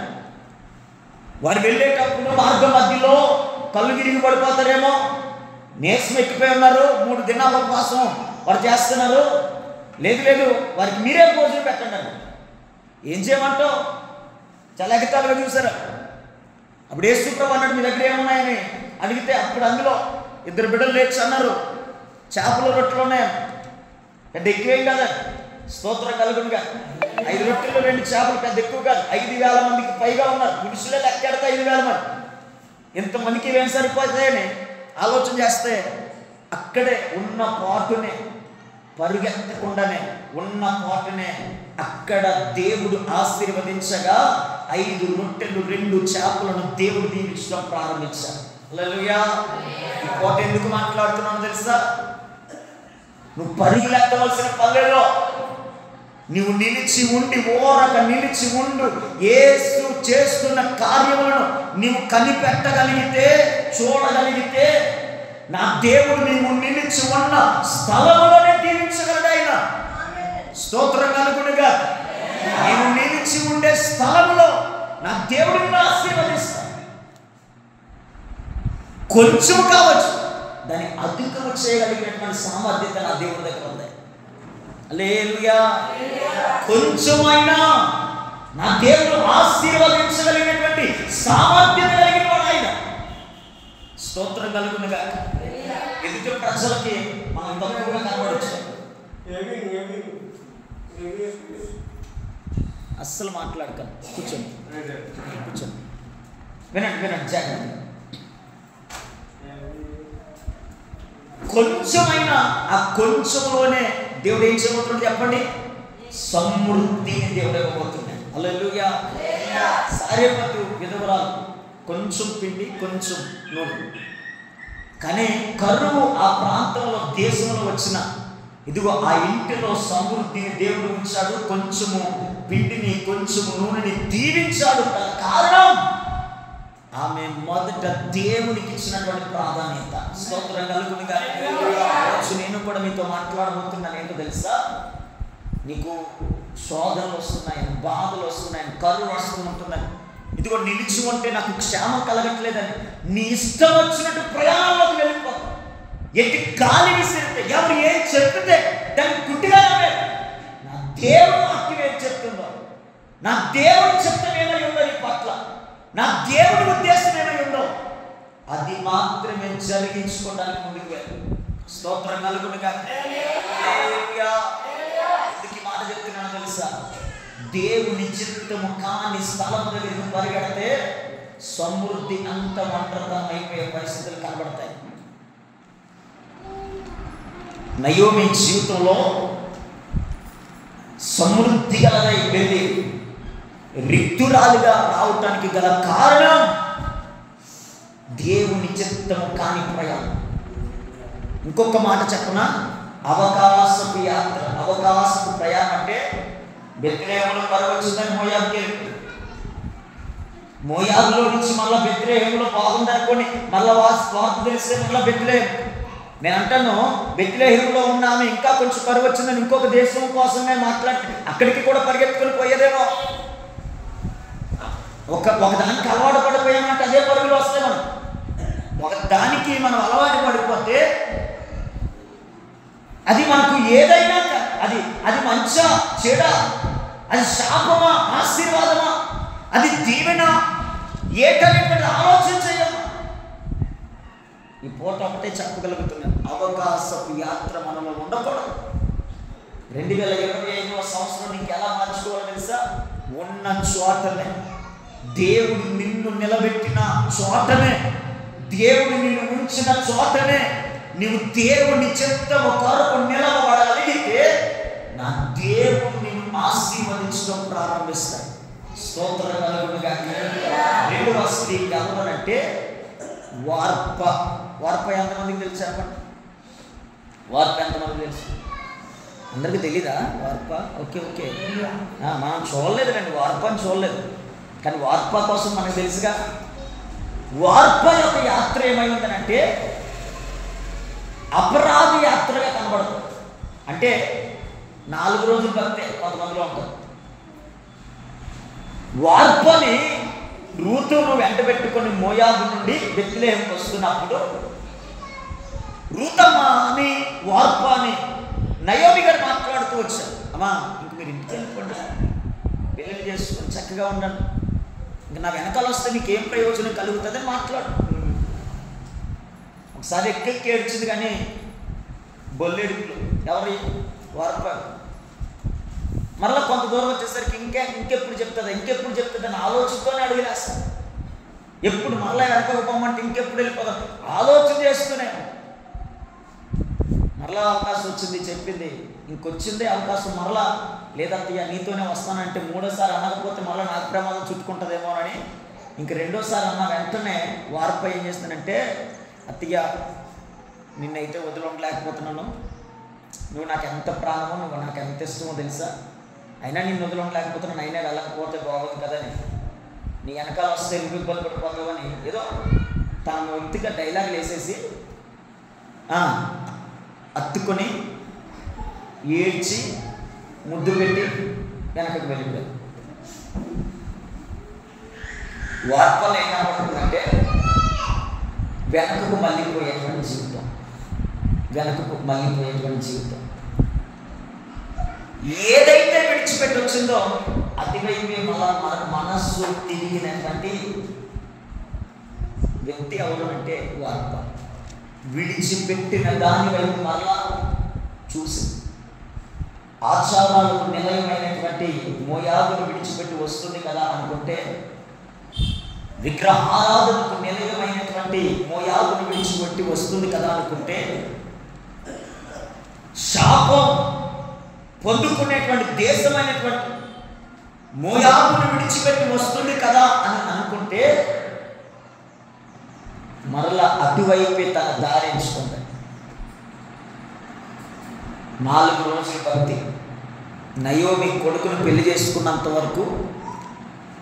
వారు వెళ్ళేటప్పుడు మార్గం మధ్యలో కళ్ళు తిరిగి పడిపోతారేమో, నీరసం ఎక్కిపోయి ఉన్నారు, 3 దినాల ఉపవాసం వారు చేస్తున్నారు. లేదు వారికి మీరే భోజనం పెట్టండి అన్నారు. ఏం చేయమంటావు? చాలా ఎగతాలుగా చూసారు. అప్పుడు యేసు ప్రభు అన్నాడు, మీ దగ్గర ఏమున్నాయని అడిగితే అప్పుడు అందులో 2 బిడ్డలు లేచి అన్నారు, చేపలు రొట్టెలు ఉన్నాయని. పెద్ద ఎక్కువేం కాదు, స్తోత్రం కలుగునుగా. 5 రొట్టెలు 2 చేపలు పెద్ద ఎక్కువ కాదు. 5,000 మందికి పైగా ఉన్నారు. పురుషులే లెక్కెడితే 5,000 మంది. ఇంతమందికి ఏం సరిపోతాయని ఆలోచన చేస్తే అక్కడే ఉన్న పాటునే, పరుగెత్తకుండానే ఉన్న పాటునే అక్కడ దేవుడు ఆశీర్వదించగా 5 రొట్టెలు 2 చేపలను దేవుడు దీవించడం ప్రారంభించారు. హల్లెలూయా. ఈ కోట ఎందుకు మాట్లాడుతున్నాను తెలుసా? నువ్వు పరుగులెత్తవలసిన పల్లెలో నువ్వు నిలిచి ఉండి ఓరక నిలిచి ఉండు. యేసు చేస్తున్న కార్యములను నీవు కనిపెట్టగలిగితే, చూడగలిగితే నా దేవుడు నీవు నిలిచి ఉన్న స్థలములోనే దీవించగలడు ఆయన. స్తోత్రం కలుగునుగా. నీవు నిలిచి ఉండే స్థలములో నా దేవుడిని ఆశీర్వదిస్తాను. కొంచెం కావచ్చు, దాన్ని అధికము చేయగలిగినటువంటి సామర్థ్యత నా దేవుడి దగ్గర ఉంది. హల్లెలూయా. కొంచెమైనా నా దేవుడు ఆశీర్వదించగలిగినటువంటి సామర్థ్యత కలిగిన వాడు ఆయన. స్తోత్రం కలుగునుగా. ఎదుటి ప్రజలకి మనం తక్కువగా కనబడచ్చు. అస్సలు మాట్లాడకండి, కూర్చోండి. వినండి జాగ్రత్త. కొంచెమైనా ఆ కొంచెంలోనే దేవుడు ఏం చేయబోతున్నాడు చెప్పండి? సమృద్ధిని దేవుడు ఇవ్వబోతున్నాడు. హల్లెలూయా. సారెపతు విధవరాలు, కొంచెం పిండి కొంచెం నూనె. కానీ కరువు ఆ ప్రాంతంలో దేశంలో వచ్చిన ఇదిగో ఆ ఇంటిలో సమృద్ధిని దేవుడు ఉంచాడు. కొంచెము పిండిని కొంచెము నూనెని దీవించాడు. కారణం ఆమె మొదట దేవునికి ఇచ్చినటువంటి ప్రాధాన్యత. స్తోత్రం కలుగునుగా. నేను కూడా మీతో మాట్లాడబోతున్నాను. ఏంటో తెలుసా? నీకు శోధనలు వస్తున్నాయని, బాధలు వస్తున్నాయని, కరువు వస్తుంటుందని, ఇదిగో నిలిచి ఉంటే నాకు క్షేమం కలగట్లేదని నీ ఇష్టం వచ్చినట్టు ప్రయాణంలోకి వెళ్ళిపోతావు. ఎట్టి గాలి విసిరితే, ఎవరు ఏం చెప్తే దాన్ని గుడ్డిగా నమ్మేది. నా దేవుడు వాక్యం ఏం చెప్తుందో, నా దేవుడు చిత్తం ఏమై ఉందో నీ పట్ల, నా దేవుడి ఉద్దేశం ఏమై ఉందో అది మాత్రమే జరిగించుకోవడానికి ముందుకు వెళ్ళి. స్తోత్రం కలుగునుగా. ఎందుకు ఈ మాట చెప్తున్నాను తెలుసా? దేవుని చిత్తము కాని స్థలం దగ్గరికి పరిగెడితే సమృద్ధి అంత ఒంటరితనం అయిపోయే పరిస్థితులు కనబడతాయి. నయోమి జీవితంలో సమృద్ధి గలదై వెళ్ళి రిక్తురాలుగా రావటానికి గల కారణం దేవుని చిత్తము కాని ప్రయాణం. ఇంకొక మాట చెప్పనా? అవకాశపు యాత్ర, అవకాశపు ప్రయాణం అంటే బెత్లెహేములో కరువు వచ్చిందని మోయాబుకి వెళ్ళిపోయింది. మోయాబులో నుంచి మళ్ళీ బెత్లెహేములో బాగుందనుకోని మళ్ళీ వార్త తెలిస్తే మళ్ళీ బెత్లెహేము. నేను అంటాను, బెత్లెహేములో ఉన్నాము ఇంకా కొంచెం కరువు వచ్చిందని ఇంకొక దేశం కోసమే మాట్లాడి అక్కడికి కూడా పరిగెత్తుకొని పోయేదేమో. ఒక దానికి అలవాటు పడిపోయామంటే అదే పరుగులు వస్తాయి. మనం ఒక దానికి మనం అలవాటు పడిపోతే అది మనకు ఏదైనా అది మంచా చెడా, అది శాపమా ఆశీర్వాదమా, అది దీవెన ఏటనేటువంటి ఆలోచన చేయమా. ఈ పూట ఒకటే చెప్పగలుగుతున్నాను, అవకాశపు యాత్ర మనలో ఉండకూడదు. 2025వ సంవత్సరం నీకు ఎలా మార్చుకోవాలో తెలుసా? ఉన్న చోటనే దేవుడు నిన్ను నిలబెట్టిన చోటనే, దేవుడు నిన్ను ఉంచిన చోటనే నీవు దేవుని చిత్తము కొరకు నిలబడగలిగితే నా దేవుడు నిన్ను ఆశీర్వదించడం ప్రారంభిస్తాడు. స్తోత్రం కలుగును గాక. రెండవ స్త్రీ ఎవరంటే వార్ప. వార్ప ఎంతమందికి తెలుసు చెప్పండి? వార్ప ఎంతమందికి తెలుసు? అందరికీ తెలీదా వార్ప? ఓకే ఓకే, మనం చూడలేదు రండి, వార్పని చూడలేదు, కానీ వార్ప కోసం మనకు తెలుసుగా. వార్ప యొక్క యాత్ర ఏమైందనంటే అపరాధ యాత్రగా కనబడుతుంది. అంటే 4 రోజులు బతికే కొంతమందిలో ఉంటారు. వార్పని రూతును వెంట పెట్టుకొని మోయాబు నుండి బెత్లెహేముకు వస్తున్నప్పుడు రూతమ్మ అని వార్ప అని నయోమి గారు మాట్లాడుతూ వచ్చారు. అమ్మా, ఇంక మీరు ఇంటికి వెళ్ళిపోండి, పెళ్ళిళ్ళు చేసుకొని చక్కగా ఉండండి, ఇంక నా వెనకాల వస్తే మీకు ఏం ప్రయోజనం కలుగుతుందని మాట్లాడు. ఒకసారి ఎక్కెక్కి ఏడ్చింది, కానీ బొల్లెడుపులు ఎవరి వార్ప. మరలా కొంత దూరం వచ్చేసరికి ఇంకెప్పుడు చెప్తుంది అని ఆలోచనతోనే అడుగులేస్తాను. ఎప్పుడు మరలా వెనకకు పోమంటే ఇంకెప్పుడు వెళ్ళిపోదాం ఆలోచన చేస్తూనే. మరలా అవకాశం వచ్చింది, చెప్పింది, ఇంకొచ్చిందే అవకాశం. మరలా లేదత్తయ్య నీతోనే వస్తానంటే 3వ సారి అనకపోతే మరలా నాకు ప్రమాదం చుట్టుకుంటుందేమోనని ఇంక 2వ సారి అన్న వెంటనే వార్ప ఏం చేస్తానంటే, అత్తయ్య నిన్నైతే వదిలిండలేకపోతున్నాను, నువ్వు నాకు ఎంత ప్రాణమో, నువ్వు నాకు ఎంత ఇష్టమో తెలుసా, అయినా నిన్ను వదిలిండలేకపోతున్నాను, అయినా వెళ్ళకపోతే బాగోదు కదని, నీ వెనకాల వస్తే నువ్వు ఇబ్బంది పడిపోతావని ఏదో తన వ్యక్తిగా డైలాగులు వేసేసి అత్తుకొని ఏడ్చి ముద్దు పెట్టి వెనకకు వెళ్ళిపోయాడు. వార్పలు ఏం కనబడుతుందంటే వెనకకు మళ్ళీపోయేటువంటి జీవితం, వెనకకు మళ్ళీపోయేటువంటి జీవితం. ఏదైతే విడిచిపెట్టి వచ్చిందో అటువైపే మనస్సు తిరిగినటువంటి వ్యక్తి ఎవరు అంటే వార్ప. విడిచిపెట్టిన దాని వైపు మళ్ళా చూసి ఆచారాలకు నిలయమైనటువంటి మోయాబును విడిచిపెట్టి వస్తుంది కదా అనుకుంటే, విగ్రహారాధనకు నిలయమైనటువంటి మోయాబును విడిచిపెట్టి వస్తుంది కదా అనుకుంటే, శాపం పొందుకునేటువంటి దేశమైనటువంటి మోయాబును విడిచిపెట్టి వస్తుంది కదా అని అనుకుంటే, మరలా అటువైపే తన దారి ఎంచుకుంటాడు. 4 రోజులు భక్తి. నయోమి కొడుకును పెళ్లి చేసుకున్నంత వరకు,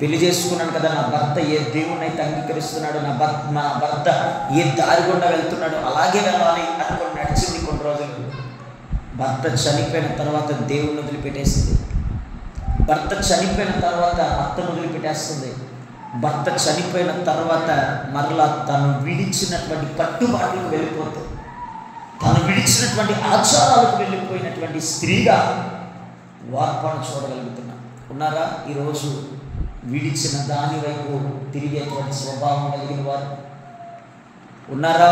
పెళ్లి చేసుకున్నాను కదా, నా భర్త ఏ దేవుణ్ణి అయితే అంగీకరిస్తున్నాడు, నా భర్త ఏ దారి గుండా వెళ్తున్నాడు అలాగే వెళ్ళాలి అనుకుని నడిచింది కొన్ని రోజులు. భర్త చనిపోయిన తర్వాత దేవుణ్ణి వదిలిపెట్టేసింది. భర్త చనిపోయిన తర్వాత అత్తను వదిలిపెట్టేస్తుంది. భర్త చనిపోయిన తర్వాత మరలా తను విడిచినటువంటి కట్టుబాట్లకు వెళ్ళిపోతుంది, తను విడిచినటువంటి ఆచారాలకు వెళ్ళిపోయినటువంటి స్త్రీగా వార్పను చూడగలుగుతున్నాం. ఉన్నారా ఈరోజు విడిచిన దాని వైపు తిరిగేటువంటి స్వభావం కలిగిన వారు? ఉన్నారా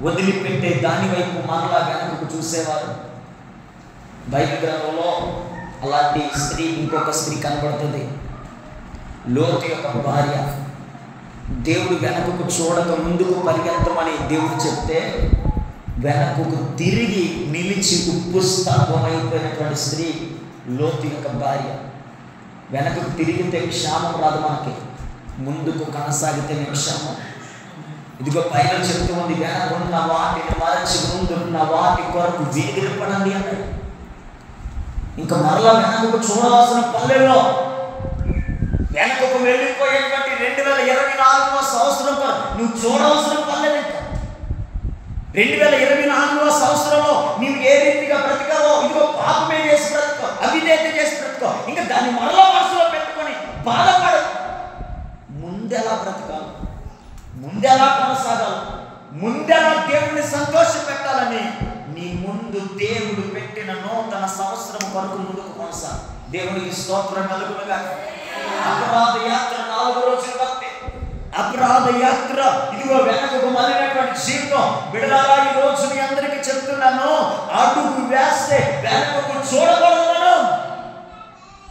వదిలిపెట్టే దాని వైపు మరలా వెనకకు చూసేవారు? బైబిల్ గ్రంథంలో అలాంటి స్త్రీ, ఇంకొక స్త్రీ కనబడుతుంది, లోతు యొక్క భార్య. దేవుడు వెనకకు చూడక ముందుకు పరిగెత్తమని దేవుడు చెప్తే వెనకకు తిరిగి నిలిచి ఉప్పు స్తంభం అయిపోయినటువంటి స్త్రీ లోతు యొక్క భార్య. వెనకకు తిరిగితే క్షామం రాదు మనకి, ముందుకు కొనసాగితే క్షామం. ఇదిగో పైన చెప్తూ ఉంది, వెనకున్న వాటిని మరచి ముందున్న వాటి కొరకు వీగిరపడండి అన్నాడు. ఇంకా మరలా వెనకకు చూడవలసిన పల్లెల్లో వెనకకు వెళ్ళిపోయేటువంటి 2024వ సంవత్సరం నువ్వు చూడవలసిన పల్లెలు. ఇంకా 2024వ సంవత్సరంలో నీవు ఏ రీతిగా బ్రతికావో, ఇదిగో పాపమే చేసి బ్రతుకో, అవిధేయత చేసి బ్రతుకో, ఇంకా దాన్ని మరలా మనసులో పెట్టుకొని బాధపడు. ముందెలా బ్రతకాలి, ముందెలా కొనసాగాలి, ముందెలా దేవుడిని సంతోష పెట్టాలని నీ ముందు దేవుడు పెట్టిన నూతన సంవత్సరం కొరకు ముందుకు కొనసాగు. దేవుడికి స్తోత్రం కలుగునుగా. అపరాధ యాత్ర 4 రోజులు భక్తి. అపరాధ యాత్ర, ఇదిగో వెనకకు మళ్ళినటువంటి జీవితం. బిడ్డలారా, ఈ రోజు మీ అందరికీ చెప్తున్నాను, అడుగు వేస్తే వెనకకు చూడకూడదు.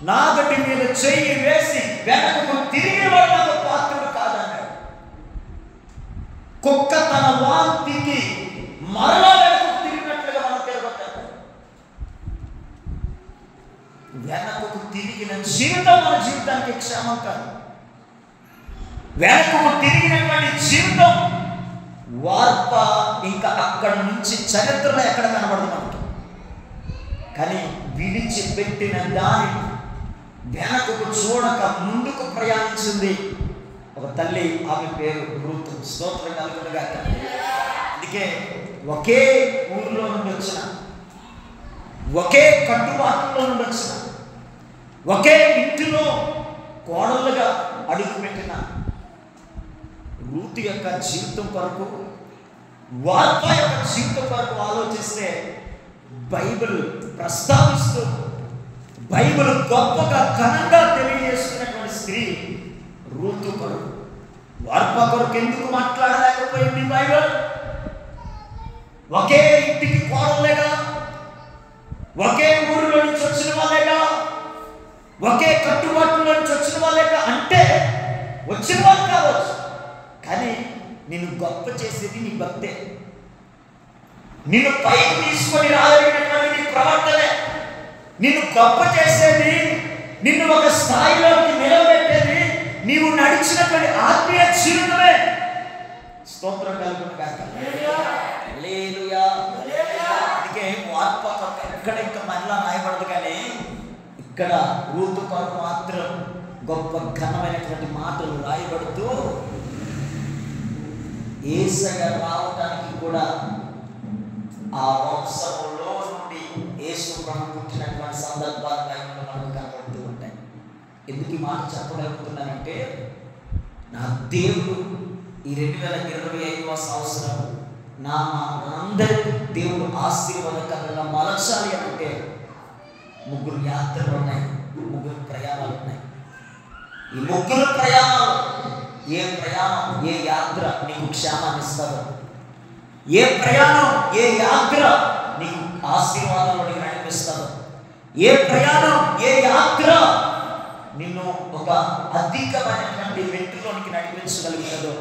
నాగటి మీద చెయ్యి వేసి వెనకకు తిరిగి వాడు నాకు కుక్క తన వాంతికి మరలా వెనక్కు తిరిగినట్లుగా మనం తిరగొట్టాలి. వెనకకు తిరిగిన జీవితం మన జీవితానికి క్షేమం కాదు. వెనకకు తిరిగినటువంటి జీవితం వార్త ఇంకా అక్కడ నుంచి చరిత్రలో ఎక్కడ కనబడదు మనకి. కానీ విడిచిపెట్టిన దాని వెనకకు చూడక ముందుకు ప్రయాణించింది ఒక తల్లి. ఆమె పేరు రూతు. స్తోత్రం కలుగునుగా. అందుకే ఒకే ఊరిలో నుండి వచ్చిన, ఒకే కట్టుబాటులో నుండి వచ్చిన, ఒకే ఇంటిలో కోడలుగా అడుగుపెట్టిన రూతు యొక్క జీవితం కొరకు, వార్త యొక్క జీవితం కొరకు ఆలోచిస్తే బైబిల్ ప్రస్తావిస్తూ బైబిల్ గొప్పగా ఘనంగా తెలియజేస్తున్నటువంటి స్త్రీ రూతు కొరకు. వార్త కొరకు ఎందుకు మాట్లాడలేకపోయింది బైబిల్? ఒకే ఇంటికి కోడలేగా, ఒకే ఊరిలో నుంచి వచ్చిన వాళ్ళేగా, ఒకే కట్టుబాటులో నుంచి వచ్చిన వాళ్ళేగా. అంటే వచ్చిన వాళ్ళు కావచ్చు, కానీ నిన్ను గొప్ప చేసేది నీ భక్తే. నిన్ను పైకి తీసుకొని రాగలిగినటువంటి నీ ప్రవర్తనే. నిన్ను గొప్ప చేసేది, నిన్ను ఒక స్థాయిలోకి నిలబెట్టేది నీవు నడిచినటువంటి ఆత్మీయ జీవితమే. స్తోత్రం కలుగునుగా. హల్లెలూయా. అందుకే వార్త ఎక్కడ ఇంకా మరలా రాయబడదు, కానీ ఇక్కడ రూతు కొరకు మాత్రం గొప్ప ఘనమైనటువంటి మాటలు రాయబడుతూ యేసయ్య రావటానికి కూడా ఆ వంశములో నుండి యేసు ప్రభు పుట్టినటువంటి సందర్భాలు బైబిల్లో మనకు కనబడుతూ ఉంటాయి. ఎందుకు ఈ మాట చెప్పగలుగుతున్నానంటే, నా దేవుడు ఈ 2025వ సంవత్సరం మనందరికీ దేవుడు ఆశీర్వాదకరంగా మలచాలి అంటే 3 యాత్రలు ఉన్నాయి, 3 ప్రయాణాలు ఉన్నాయి. ఈ 3 ప్రయాణాలు, ఏ ప్రయాణం, ఏ యాత్ర నీకు క్షేమాన్ని ఇస్తుందో, ఏ ప్రయాణం, ఏ యాత్ర నీకు ఆశీర్వాదంలోకి నడిపిస్తుందో, ఏ ప్రయాణం, ఏ యాత్ర నిన్ను ఒక అధికమైనటువంటి వెంట్రులోనికి నడిపించగలుగుతుందో,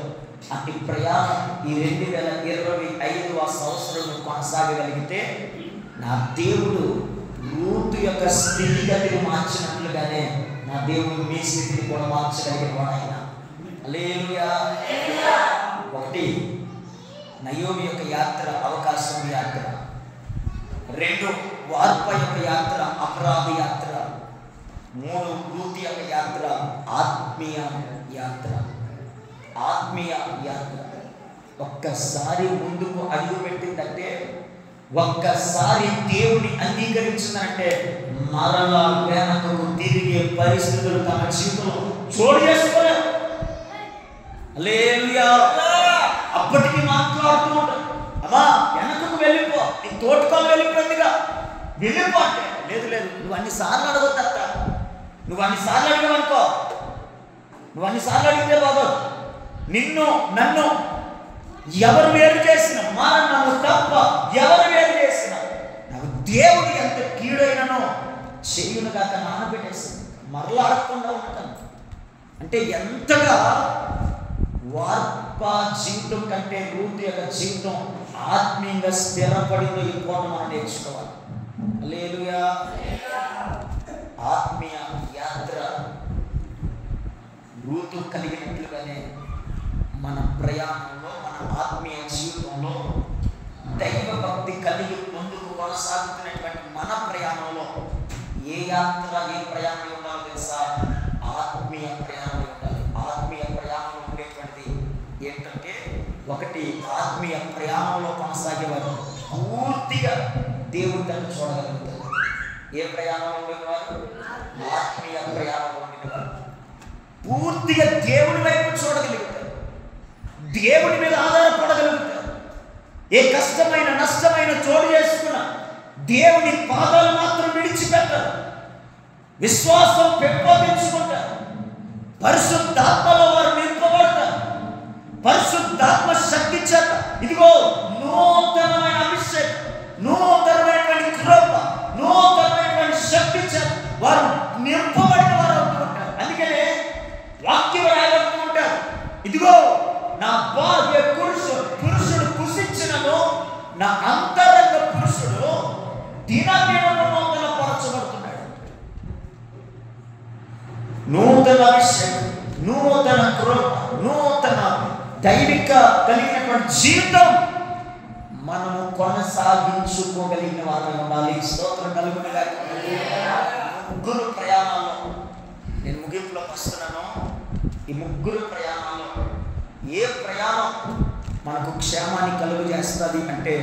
అట్టి ప్రయాణం ఈ 2025వ సంవత్సరంలో కొనసాగగలిగితే నా దేవుడు రూతు యొక్క స్థితిగతిని మార్చినట్లుగానే నా దేవుడు మీ స్థితిని కూడా మార్చగలిగిన వాడు ఆయన. హల్లెలూయా. 1 నయోమి యొక్క యాత్ర అవకాశం యాత్ర, 2 వార్ప యొక్క యాత్ర అపరాధ యాత్ర, 3 రూతు యొక్క యాత్ర ఆత్మీయ యాత్ర. ఆత్మీయ యాత్ర ఒక్కసారి ముందుకు అడుగు పెట్టిందంటే, ఒక్కసారి దేవుని అంగీకరించిందంటే మరలా వెనకకు తిరిగే పరిస్థితులు తన జీవితంలో చోటు చేసుకోలేదు. హల్లెలూయా. అప్పటికి మాట్లాడుతూ ఉంటాడు, అమ్మా వెనకకు వెళ్ళిపో, నీ తోటకాలు వెళ్ళిపోయిందిగా, వెళ్ళిపో అంటే లేదు లేదు, నువ్వు అన్నిసార్లు అడగొద్దట, నువ్వు అన్నిసార్లు అడిగావనుకో, నువ్వు అన్నిసార్లు అడిగితే బాబు నిన్ను నన్ను ఎవరు వేరు చేసిన మరణము తప్ప ఎవరు వేరు చేసిన నాకు దేవుడు ఎంత కీడైననో చేయును కాక నానబెట్టేసింది, మరలా అడగకుండా ఉంటాను. అంటే ఎంతగా వార్ప జీవితం కంటే రూతు యొక్క జీవితం ఆత్మీయంగా స్థిరపడిందో ఈ పూట మనం నేర్చుకోవాలి. హల్లెలూయా. ఆత్మీయ యాత్ర రూతు కలిగినట్లుగానే మన ప్రయాణంలో, మన ఆత్మీయ జీవితంలో దైవ భక్తి కలిగి ముందుకు కొనసాగుతున్నటువంటి మన ప్రయాణంలో ఏ యాత్ర, ఏ ప్రయాణం ఉండాలో తెలుసా? ఆత్మీయ ప్రయాణం ఉండాలి. ఆత్మీయ ప్రయాణంలో ఉండేటువంటిది ఏంటంటే, 1 ఆత్మీయ ప్రయాణంలో కొనసాగేవారు పూర్తిగా దేవుడి తను చూడగలుగుతారు. ఏ ప్రయాణంలో ఉండేవారు? ఆత్మీయ ప్రయాణంలో ఉండేవారు పూర్తిగా దేవుడి వైపు చూడగలుగుతారు, దేవుడి మీద ఆధారపడగలుగుతారు. ఏ కష్టమైన నష్టమైన చోటు చేసుకున్న దేవుని పాదాలు మాత్రం విడిచిపెట్టరు. విశ్వాసం పెంపొందించుకుంటారు. పరిశుద్ధాత్మలో వారు నింపబడతారు. పరిశుద్ధాత్మ శక్తి చేత ఇదిగో నూతనమైన అభిషేకం, నూతనమైనటువంటి కృప, నూతనమైనటువంటి శక్తి చేత వారు నింపబడిన వారు అవుతుంటారు. అందుకనే వాక్యం రాయబడుతూ ఉంటారు, ఇదిగో నా భార్య పురుషు నా అంతరంగ పురుషుడు దినదినము నూతన పరచబడుతున్నాడు. నూతన అభిషేకం, నూతన కృప, నూతన దైవిక కలిగినటువంటి జీవితం మనము కొనసాగించుకోగలిగిన వారై ఉండాలి. స్తోత్రం కలుగును గాక. ముగ్గురు ప్రయాణాల్లో నేను ముగింపులోకి వస్తున్నాను. ఈ ముగ్గురు ప్రయాణాల్లో ఏ ప్రయాణం మనకు క్షేమాన్ని కలుగు చేస్తుంది అంటే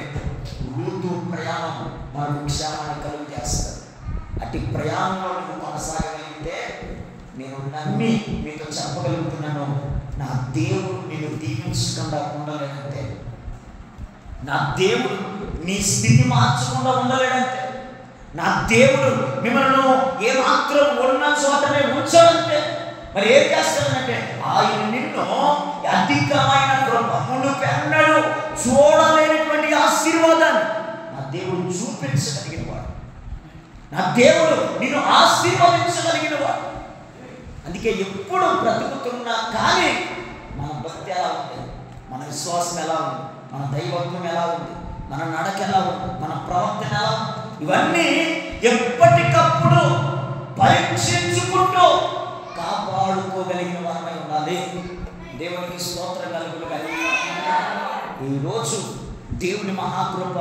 రూతు ప్రయాణం మనకు క్షేమాన్ని కలుగు చేస్తుంది. అటు ప్రయాణంలో నువ్వు కొనసాగగలిగితే నేను నమ్మి మీతో చెప్పగలుగుతున్నాను, నా దేవుడు నేను దీవించకుండా ఉండలేనంతే, నా దేవుడు నీ స్థితి మార్చకుండా ఉండలేడంతే, నా దేవుడు మిమ్మల్ని ఏమాత్రం ఉన్న చోటనే ఉంచాలంటే మరి ఏం చేస్తానంటే ఆయన నిన్ను అధికమైన కృప మునుపెన్నడూ చూడలేనటువంటి ఆశీర్వాదాన్ని నా దేవుడు చూపించగలిగిన వాడు, నా దేవుడు నిన్ను ఆశీర్వదించగలిగిన వాడు. అందుకే ఎప్పుడు బ్రతుకుతున్నా కానీ మన భక్తి ఎలా ఉంది, మన విశ్వాసం ఎలా ఉంది, మన దైవత్వం ఎలా ఉంది, మన నడక ఎలా ఉంది, మన ప్రవర్తన ఎలా ఉంది, ఇవన్నీ ఎప్పటికప్పుడు పరీక్షించుకుంటూ కాపాడుకోగలిగిన వారమై ఉండాలి. దేవునికి స్తోత్రం కలుగును గాక. ఈరోజు దేవుని మహాకృప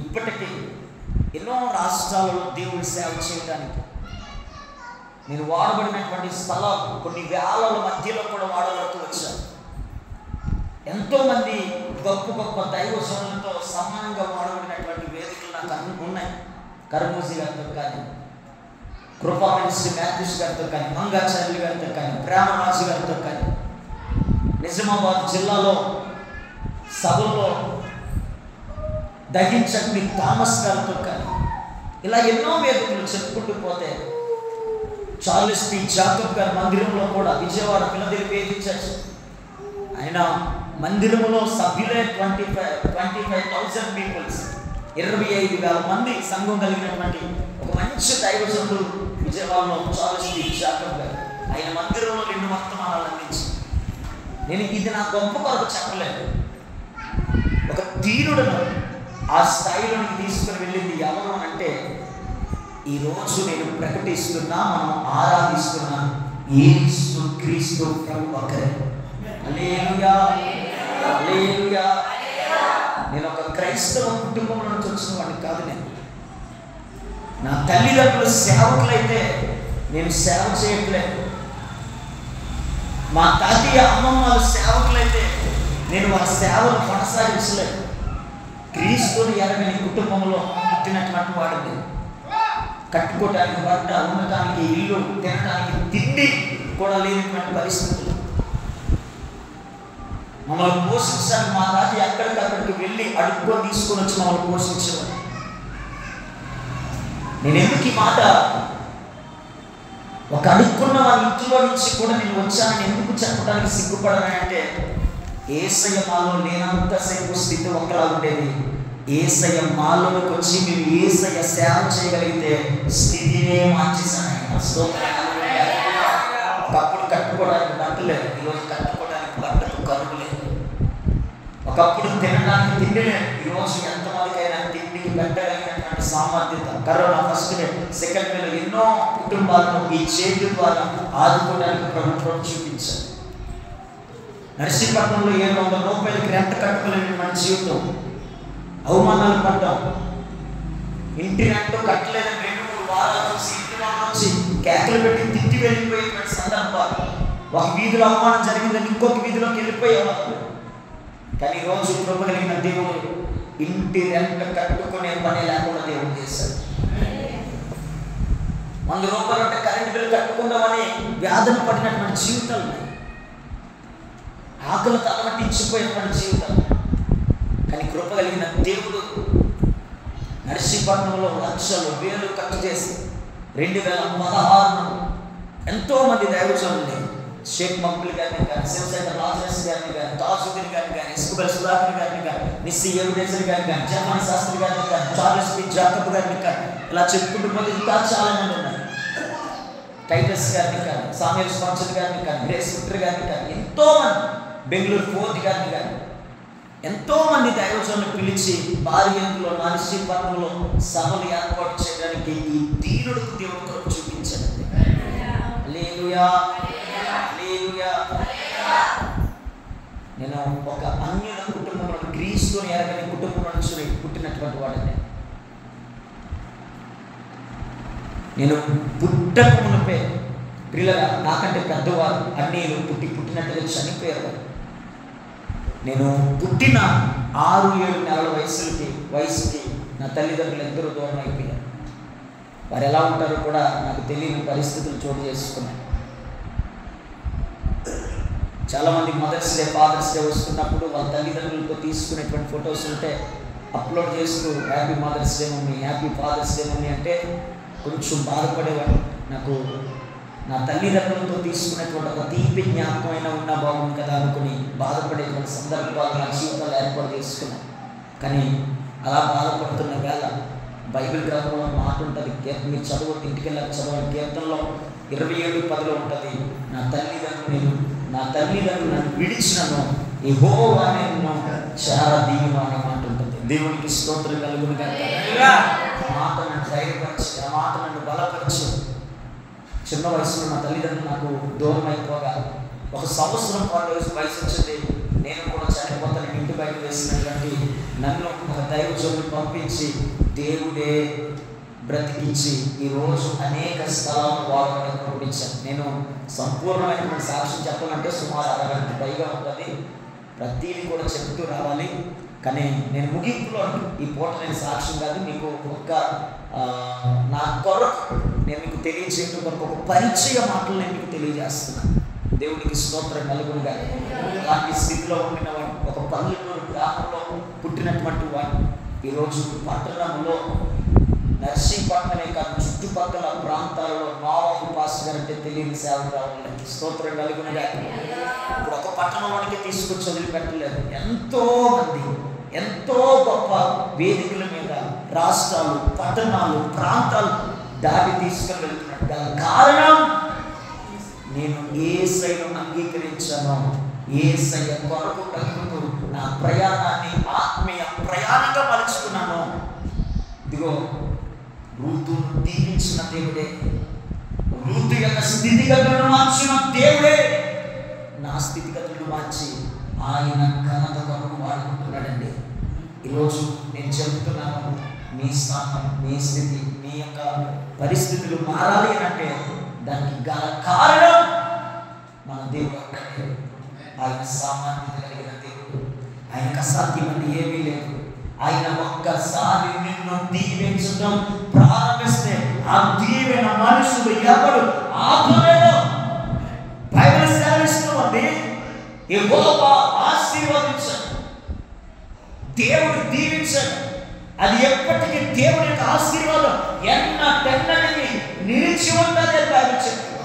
ఇప్పటికీ ఎన్నో రాష్ట్రాలలో దేవుని సేవ చేయడానికి నేను వాడబడినటువంటి స్థలం కొన్ని వేల మధ్యలో కూడా వాడబడుతూ వచ్చాను. ఎంతోమంది గొప్ప గొప్ప దైవజనులతో సమానంగా వాడబడినటువంటి వేదికలు నాకు ఉన్నాయి. కర్మూసి గారితో కానీ, కృపా మినిస్ట్రీ మ్యాథ్యూస్ గారితో కానీ, మంగాచార్యులు గారితో కానీ, ప్రేమరాజు గారితో కానీ, నిజామాబాద్ జిల్లాలో సభలో దగించండి థామస్ గారితో కానీ, ఇలా ఎన్నో వేదికలు చెప్పుకుంటూ పోతే చార్లెస్ పి జాకబ్ గారి మందిరంలో కూడా విజయవాడ ఫిలదెల్ఫియా చర్చ్ ఆయన మందిరంలో సభ్యులే 25,000 పీపుల్స్, 25,000 మంది సంఘం కలిగినటువంటి ఒక మంచి దైవజనుడు విజయవాడలో చార్లెస్ పి జాకబ్ గారు ఆయన మందిరంలో 2 వర్తమానాలు అందించి నేను ఇది నా గొప్ప కొరకు చెప్పలేదు. ఒక తీరుడును ఆ స్థాయిలోకి తీసుకుని వెళ్ళింది ఎవరు అంటే ఈరోజు నేను ప్రకటిస్తున్నా, మనం ఆరాధిస్తున్నా యేసు క్రీస్తు ప్రభు ఒకరే. హల్లెలూయా, హల్లెలూయా. నేను ఒక క్రైస్తవ కుటుంబం నుంచి వచ్చిన వాడిని కాదు. నేను నా తల్లిదండ్రులు సేవకులైతే నేను సేవ చేయట్లేదు, మా తాతయ్య అమ్మమ్మలు సేవకులైతే నేను వారి సేవను కొనసాగించలేదు. క్రీస్తుని ఎరగని కుటుంబంలో పుట్టినటువంటి వాడిని. కట్టుకోవడానికి బట్ట, ఉండటానికి ఇల్లు, తినడానికి తిండి కూడా లేనటువంటి పరిస్థితులు. మమ్మల్ని పోషించడానికి మా తాతయ్య ఎక్కడికక్కడికి వెళ్ళి అడుక్కొని తీసుకొని వచ్చి మమ్మల్ని పోషించేవాడు. నేను ఎందుకు ఈ మాట, ఒక అడుక్కున్న వాళ్ళ ఇంట్లో నుంచి కూడా నేను వచ్చానని ఎందుకు చెప్పడానికి సిగ్గుపడనంటే యేసయ్య మాలో లేనంతసేపు స్థితి ఒకలా ఉండేది. యేసయ్య మాలోకి వచ్చి మీరు యేసయ్య సేవ చేయగలిగితే స్థితినే మార్చేసాను. ఒకప్పుడు కట్టుకోవడానికి బట్టలేదు, ఈరోజు కట్టుకోవడానికి బట్టకు కరువు లేదు. ఒకప్పుడు తినడానికి తిండి లేదు, ఈరోజు ఎంతమందికైనా తిండికి పెట్టగలిగినటువంటి సామర్థ్యత. Corona first wave, second wave ఎన్నో కుటుంబాలను ఈ చేతి ద్వారా ఆదుకోవడానికి ప్రభుత్వం చూపించారు. నర్సీపట్నంలో 700 రూపాయలకి రెంట్ కట్టుకోలేనటువంటి జీవితం, అవమానాలు పడ్డాం. ఇంటి రెంట్ కట్టలేదని 2-3 వారాల నుంచి ఇంటిలో నుంచి కేకలు పెట్టి తిట్టి వెళ్ళిపోయేటువంటి సందర్భాలు. ఒక వీధిలో అవమానం జరిగిందని ఇంకొక వీధిలోకి వెళ్ళిపోయేవాళ్ళు. కానీ ఈరోజు కృప కలిగిన దేవుడు ఇంటి రెంట్ కట్టుకునే పని లేకుండా దేవుడు చేశాడు. 100 రూపాయలు అంటే కరెంట్ బిల్లు కట్టుకుందామని వ్యాధన పడినటువంటి జీవితాలు, ఆకలి తలమట్టించిపోయినటువంటి జీవితం. కానీ కృప కలిగిన దేవుడు నర్సీపట్నంలో లక్షలు వేలు ఖర్చు చేసి 2016 ఎంతోమంది దైవజనుల్ని, షేక్ మక్బుల్ గారిని కానీ, శివశంకర్ లాజరస్ గారిని కానీ, తాజుద్దీన్ గారిని కానీ, ఇస్కుబల్ సుధాకర్ గారిని కానీ, నిస్సి ఎవిడెన్సర్ గారిని కానీ, జర్మన్ శాస్త్రి గారిని కానీ, చార్లెస్ పి జాకబ్ గారిని కానీ, ఇలా చెప్పుకుంటూ పోతే ఇంకా చాలా మంది ఉన్నారు. టైటస్ గారిని కానీ, సామ్యూల్ స్పాన్సర్ గారిని కానీ, గ్రేస్ విక్టర్ గారిని కానీ, ఎంతోమంది, బెంగళూరు ఫోర్ట్ గారిని కానీ ఎంతోమంది దైవజనులు పిలిచి భార్యంలో నరసీపట్నంలో సభలు ఏర్పాటు చేయడానికి ఈ దీనుడికి దేవుడు కృప చూపించాడు. హల్లెలూయా, హల్లెలూయా. నేను ఒక అన్యుల కుటుంబంలో, క్రీస్తుని ఎరగని కుటుంబంలో నుంచి పుట్టినటువంటి వాడిని. నేను పుట్టక మునిపే పిల్లగా నాకంటే పెద్దవారు అన్నీలు పుట్టినట్టుగా చనిపోయారు. నేను పుట్టిన 6-7 నెలల వయసుకి నా తల్లిదండ్రులు ఎందరో దూరం అయిపోయారు. వారు ఎలా ఉంటారో కూడా నాకు తెలియని పరిస్థితులు చోటు చేసుకున్నాయి. చాలామంది మదర్స్ డే, ఫాదర్స్ డే వస్తున్నప్పుడు వాళ్ళ తల్లిదండ్రులతో తీసుకునేటువంటి ఫొటోస్ ఉంటే అప్లోడ్ చేస్తూ happy mother's day mummy, happy father's day mummy అంటే కొంచెం బాధపడేవాడు. నాకు నా తల్లిదండ్రులతో తీసుకునేటువంటి ఒక తీపి జ్ఞాపకమైన ఉన్నా బాగుంది కదా అనుకుని బాధపడేటువంటి సందర్భాలు నా జీవితంలో ఏర్పాటు చేసుకున్నాను. కానీ అలా బాధపడుతున్న వేళ బైబిల్ గ్రంథంలో మాట ఉంటుంది, మీరు చదువు ఇంటికి వెళ్ళాక చదవండి. కీర్తనలో 27:10 ఉంటుంది, నా తల్లిదండ్రులు నన్ను విడిచినను యెహోవా నిన్ను చేరదీయును అనే మాట ఉంటుంది. దేవునికి స్తోత్రం కలుగును గాక. మాట నన్ను ధైర్యపరిచి, ఆ మాట నన్ను బలపరిచి, చిన్న వయసులో నా తల్లిదండ్రులు నాకు దూరం అయిపోగా 1 సంవత్సరం పాటు వయసు వచ్చింది. నేను కూడా చనిపోతాను ఇంటి బయట వేసినటువంటి నన్ను ఒక దైవజనుడు పంపించి దేవుడే బ్రతికించి ఈరోజు అనేక స్థలాలను వాడడానికి పంపించాను. నేను సంపూర్ణమైనటువంటి సాక్ష్యం చెప్పాలంటే సుమారు 60 గంటల పైగా ఉంటుంది. ప్రతీది కూడా చెప్తూ రావాలి. కానీ నేను ముగింపులో ఈ పూట నేను సాక్ష్యం కాదు, మీకు ఒక నా కొరకు నేను మీకు తెలియజేయడం కొరకు ఒక పరిచయ మాటలు నేను మీకు తెలియజేస్తున్నాను. దేవుడికి స్తోత్రం కలుగును గాక. అలాంటి స్థితిలో ఉండిన వాడు, ఒక పల్లెటూరు గ్రామంలో పుట్టినటువంటి వాడు ఈరోజు పట్టణంలో నర్సీపట్నమే కాదు చుట్టుపక్కల ప్రాంతాలలో నోవాహు పాస్టర్ గారు అంటే తెలియని సేవలు రావాలి. స్తోత్రం కలుగును గాక. ఇప్పుడు ఒక పట్టణంలోనికి తీసుకొచ్చి వదిలిపెట్టలేదు. ఎంతో గొప్ప వేదికల మీద రాష్ట్రాలు, పట్టణాలు, ప్రాంతాలు దాటి తీసుకొని వెళ్తున్నాడు. దాని కారణం నేను యేసయ్యను అంగీకరించాను. యేసయ్య కొరకు బ్రతుకుతూ నా ప్రయాణాన్ని ఆత్మీయ ప్రయాణంగా మలుచుకున్నాను. ఇదిగో రూతును దీవించిన దేవుడే, రూతు యొక్క స్థితిగతులను మార్చిన దేవుడే నా స్థితిగతులను మార్చి ఆయన ఘనత కొరకు వాడుకుంటున్నాడండి. ఈరోజు నేను చెబుతున్నాను, మీ స్థానం, మీ స్థితి, మీ యొక్క పరిస్థితులు మారాలి అంటే దానికి గల కారణం మన దేవుడు ఒక్కడే. ఆయన సామాన్యత కలిగిన దేవుడు, ఆయనకు అసాధ్యమని ఏమీ లేదు. ఆయన ఒక్కసారి నిన్ను దీవించడం ప్రారంభిస్తే ఆ దీవెన మనుషులు ఎవరు ఆపలేరు. బైబిల్ సెలవిస్తుంది, యెహోవా ఆశీర్వదించాడు, దేవుడు దీవించాడు. అది ఎప్పటికీ దేవుడి యొక్క ఆశీర్వాదం ఎన్నటికి నిలిచి ఉంటుందని బైబిల్ చెప్తుంది.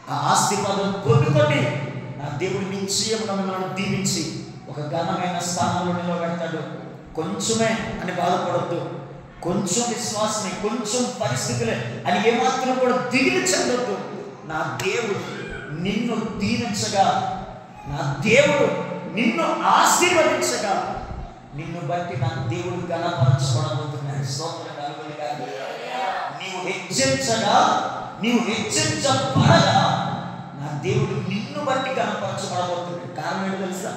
ఆ ఆశీర్వాదం పొందుకొని నా దేవుడు నిశ్చయముగా మిమ్మల్ని దీవించి ఒక ఘనమైన స్థానంలో నిలబెడతాడు. కొంచెమే అని బాధపడద్దు, కొంచెం విశ్వాసమే, కొంచెం పరిస్థితులే అని ఏమాత్రం కూడా దిగులు చెందొద్దు. నా దేవుడు నిన్ను దీవించగా, నా దేవుడు నిన్ను ఆశీర్వదించగా, నిన్ను బట్టి నా దేవుడు ఘనపరచబడబోతున్నాడు. స్తోత్రం కలుగును గాక. నీవు హెచ్చరించబడగా నా దేవుడు నిన్ను బట్టి ఘనపరచబడబోతున్నాడు. కారణం ఏంటో తెలుసా?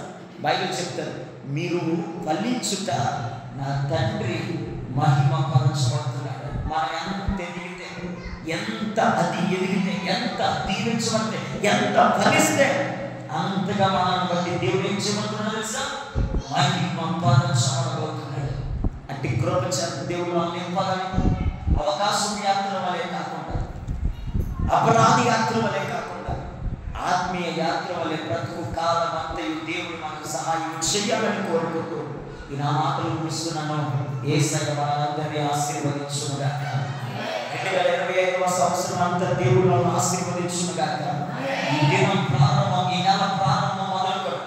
బైబిల్ చెప్తారు, మీరు ఫలించుట నా తండ్రి మహిమ పరచబడుతున్నాడు. మనం ఎంత ఎదిగితే, ఎంత దీవించబడితే, ఎంత ఫలిస్తే అంతగా మనల్ని బట్టి దేవుడు ఏం చేయబడుతున్నాడు తెలుసా? మహిమ పరచబడబోతున్నాడు. అట్టి కృప చేత దేవుడు మనం నింపాలని అవకాశం యాత్ర వలె కాకుండా, అపరాధి యాత్ర వలె కాకుండా, ఆత్మీయ యాత్ర వలె బ్రతుకు కాలం అంతయు దేవుడు మనకు సహాయం చేయాలని కోరుకుంటూ ఈ నా మాటలు ముగిస్తున్నాను. యేసయ్య మనందరినీ ఆశీర్వదించునుగాక. 2025వ సంవత్సరం అంతా దేవుడు మనల్ని ఆశీర్వదించునుగాక. ఈ దినం ప్రారంభం, ఈ నెల ప్రారంభం మొదలుకొని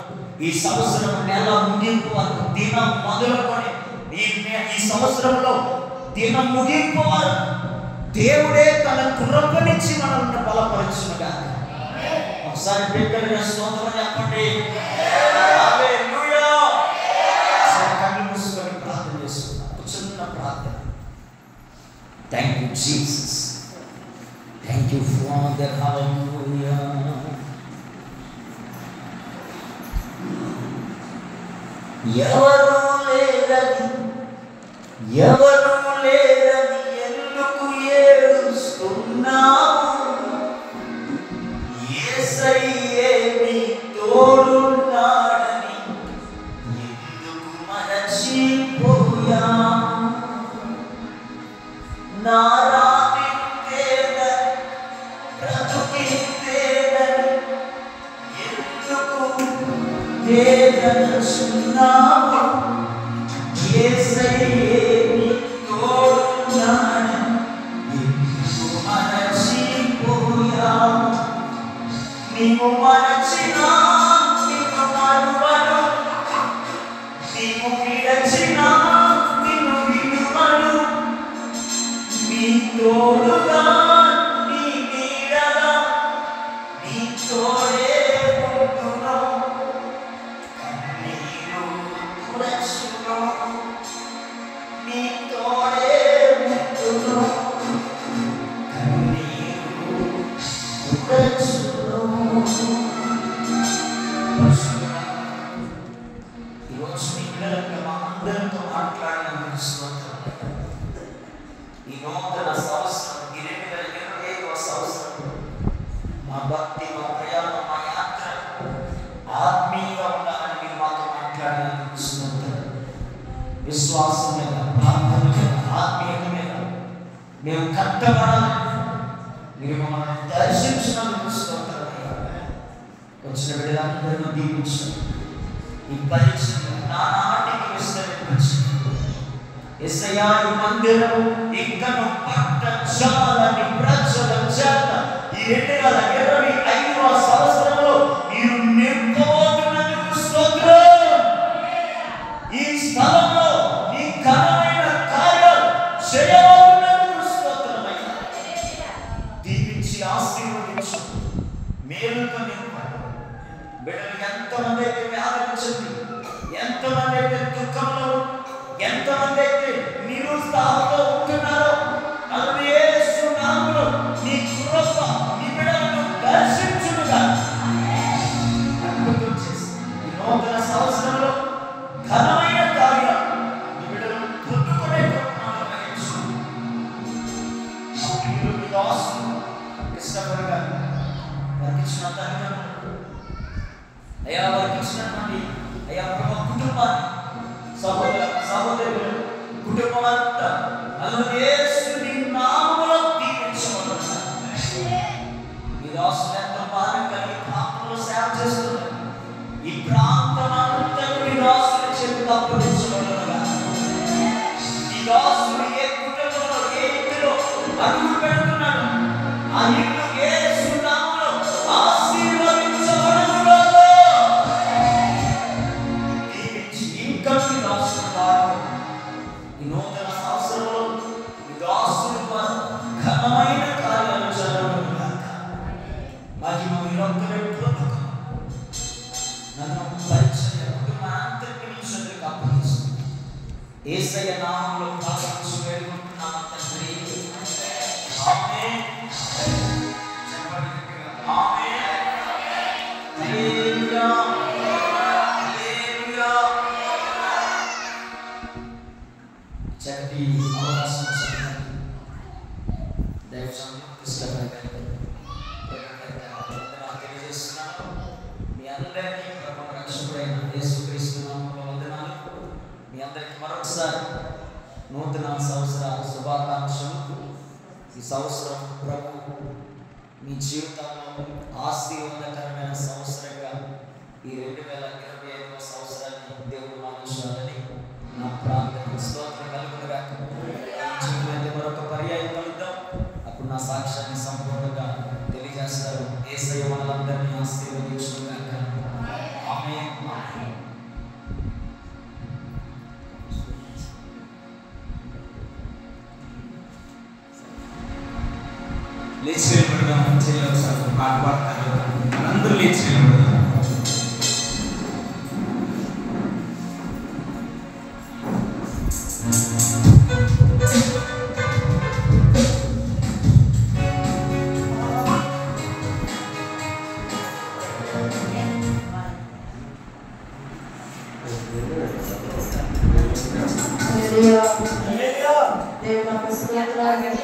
ఈ సంవత్సరం నెల ముగింపు వరకు దినం మొదలుకొని ఈ సంవత్సరంలో దినం ముగింపు వరకు దేవుడే తన కృపనిచ్చి మనల్ని బలపరచునుగాక. ఒకసారి బిగ్గరగా స్తోత్రం చెప్పండి. హల్లెలూయా. ప్రార్థన. Thank you Jesus, thank you father. Hallelujah. ఎవరు లేరని ఎందుకు ఏడుస్తున్నావు? యేసయ్యే నీ తోడున్నాడని ఎందుకు మరచిపోయావు? నా రాతింతేనని బ్రతుకింతేనని ఎందుకు వేదనచున్నావు? యేసయ్యే నీ తోడున్నాడని ఎందుకు మరచిపోయావు? నీవు మరచినా నిన్ను మరువను, నీవు విడచినా నిన్ను విడువను. నీ తోడుగా నీ నీడగా నీ తోడే ఉండును. కన్నీరు తుడచును, నీ తోడే ఉండును. కన్నీరు తుడచును. ఈరోజు మీ పిల్లలకు మా అందరితో మాట్లాడినందుకు స్తోత్రం. ఈ నూతన సంవత్సరం 2025వ సంవత్సరం మా భక్తి, మా ప్రయాణం, మా యాత్ర ఆత్మీయంగా ఉండాలని మీరు మాతో మాట్లాడినందుకు స్తోత్రం. విశ్వాసం మీద, ప్రార్థన మీద, ఆత్మీయత మీద మేము కట్టబడాలి. మీరు మమ్మల్ని దర్శించినందుకు స్తోత్రం. వచ్చిన బిడ్డలందరినీ దీవించండి. ఈ పరిచయం నానాటికి విస్తరించండి. యేసయ్యా, ఈ మందిరం ఇంకను పట్టజాలని ప్రజల చేత ఈ 2025వ సంవత్సరంలో మీరు నింపబోతున్నందుకు స్తోత్రం. ఈ స్థలంలో నీ ఘనమైన కార్యాలు చేయబోతున్నందుకు స్తోత్రమయ్యా. దీవించి ఆశీర్వదించు, మేలుతో నింపండి. బిడ్డలు ఎంతమంది అయితే వ్యాపించింది, ఎంతమంది అయితే దుఃఖంలో, ఎంతమంది అయితే నిరుత్సాహంతో ఉంటున్నారో, యేసు నామములో నీ కృప నీ బిడ్డలను దర్శించునుగా. అద్భుతం చేసి ఈ నూతన సంవత్సరంలో ఘనమైన కార్యాలు నీ బిడ్డలను పొందుకునే కృపను వహించు. మా ప్రియులు మీ దాసులు కృష్ణపడిగా వర్తించిన తల్లిదండ్రులు అయ్యా, వర్తించినటువంటి అయ్యా ప్రభు కుటుంబాన్ని, సహోదరులు కుటుంబం అంతా యేసు నీ నామములో దీవించబడుతున్నారు. మీ దాసులు ఎంతో భారం కలిగి ప్రాంతంలో సేవ చేస్తున్నారు. ఈ ప్రాంతం అంతా మీ దాసులు చేతులు అప్పగించబడుతున్నా. ఈ దాసులు ఏ కుటుంబంలో, ఏ ఇంటిలో అడుగు పెడుతున్నాడు, ఆ ఇల్లు యేసు నామములో ఆశీర్వదించబడును. దీవించి ఇంకా మీ దాసులు ఈ నూతన సంవత్సరంలో మీ దాసుల ద్వారా ఘనమైన కార్యాలు జరగనుగాక. మహిమ మీరొక్కరే పొందుకు. నన్ను పరిచయ కుటుంబాంతరికి మీ చేతులకు అప్పగిస్తున్నాను. యేసయ్య నామములో ప్రార్థించి వేడుకుంటున్నాను తండ్రి. ఆమేన్. చెప్పండి గట్టిగా. ఆమేన్. హల్లెలూయా. హల్లెలూయా. చక్కటి అవకాశం ఇచ్చినందుకు దైవ సంఘం తెలియజేస్తున్నాను. మీ అందరికీ ప్రభు రక్షకుడైన యేసుక్రీస్తు నామములో వందనాలు. మీ అందరికీ మరొకసారి నూతన సంవత్సర శుభాకాంక్షలు. ఈ సంవత్సరం ప్రభు మీ జీవితంలో ఆశీర్వాదకరమైన సంవత్సరంగా ఈ 2025వ సంవత్సరాన్ని దేవుడు మానుషాలని నా ప్రార్థన. స్తోత్రం కలుగునుగాక. జీవితంలో మరొక పర్యాయం కలుద్దాం. అప్పుడు నా సాక్ష్యాన్ని సంపూర్ణంగా తెలియజేస్తారు. యేసయ్య మనలందరినీ ఆశీర్వదించునుగాక. ఆమేన్. లేచి నిలబడదాం. ఒకసారి పాట పాడతారు. మనందరూ లేచి నిలబడదాం. దేవుని యొక్క స్తోత్రాలు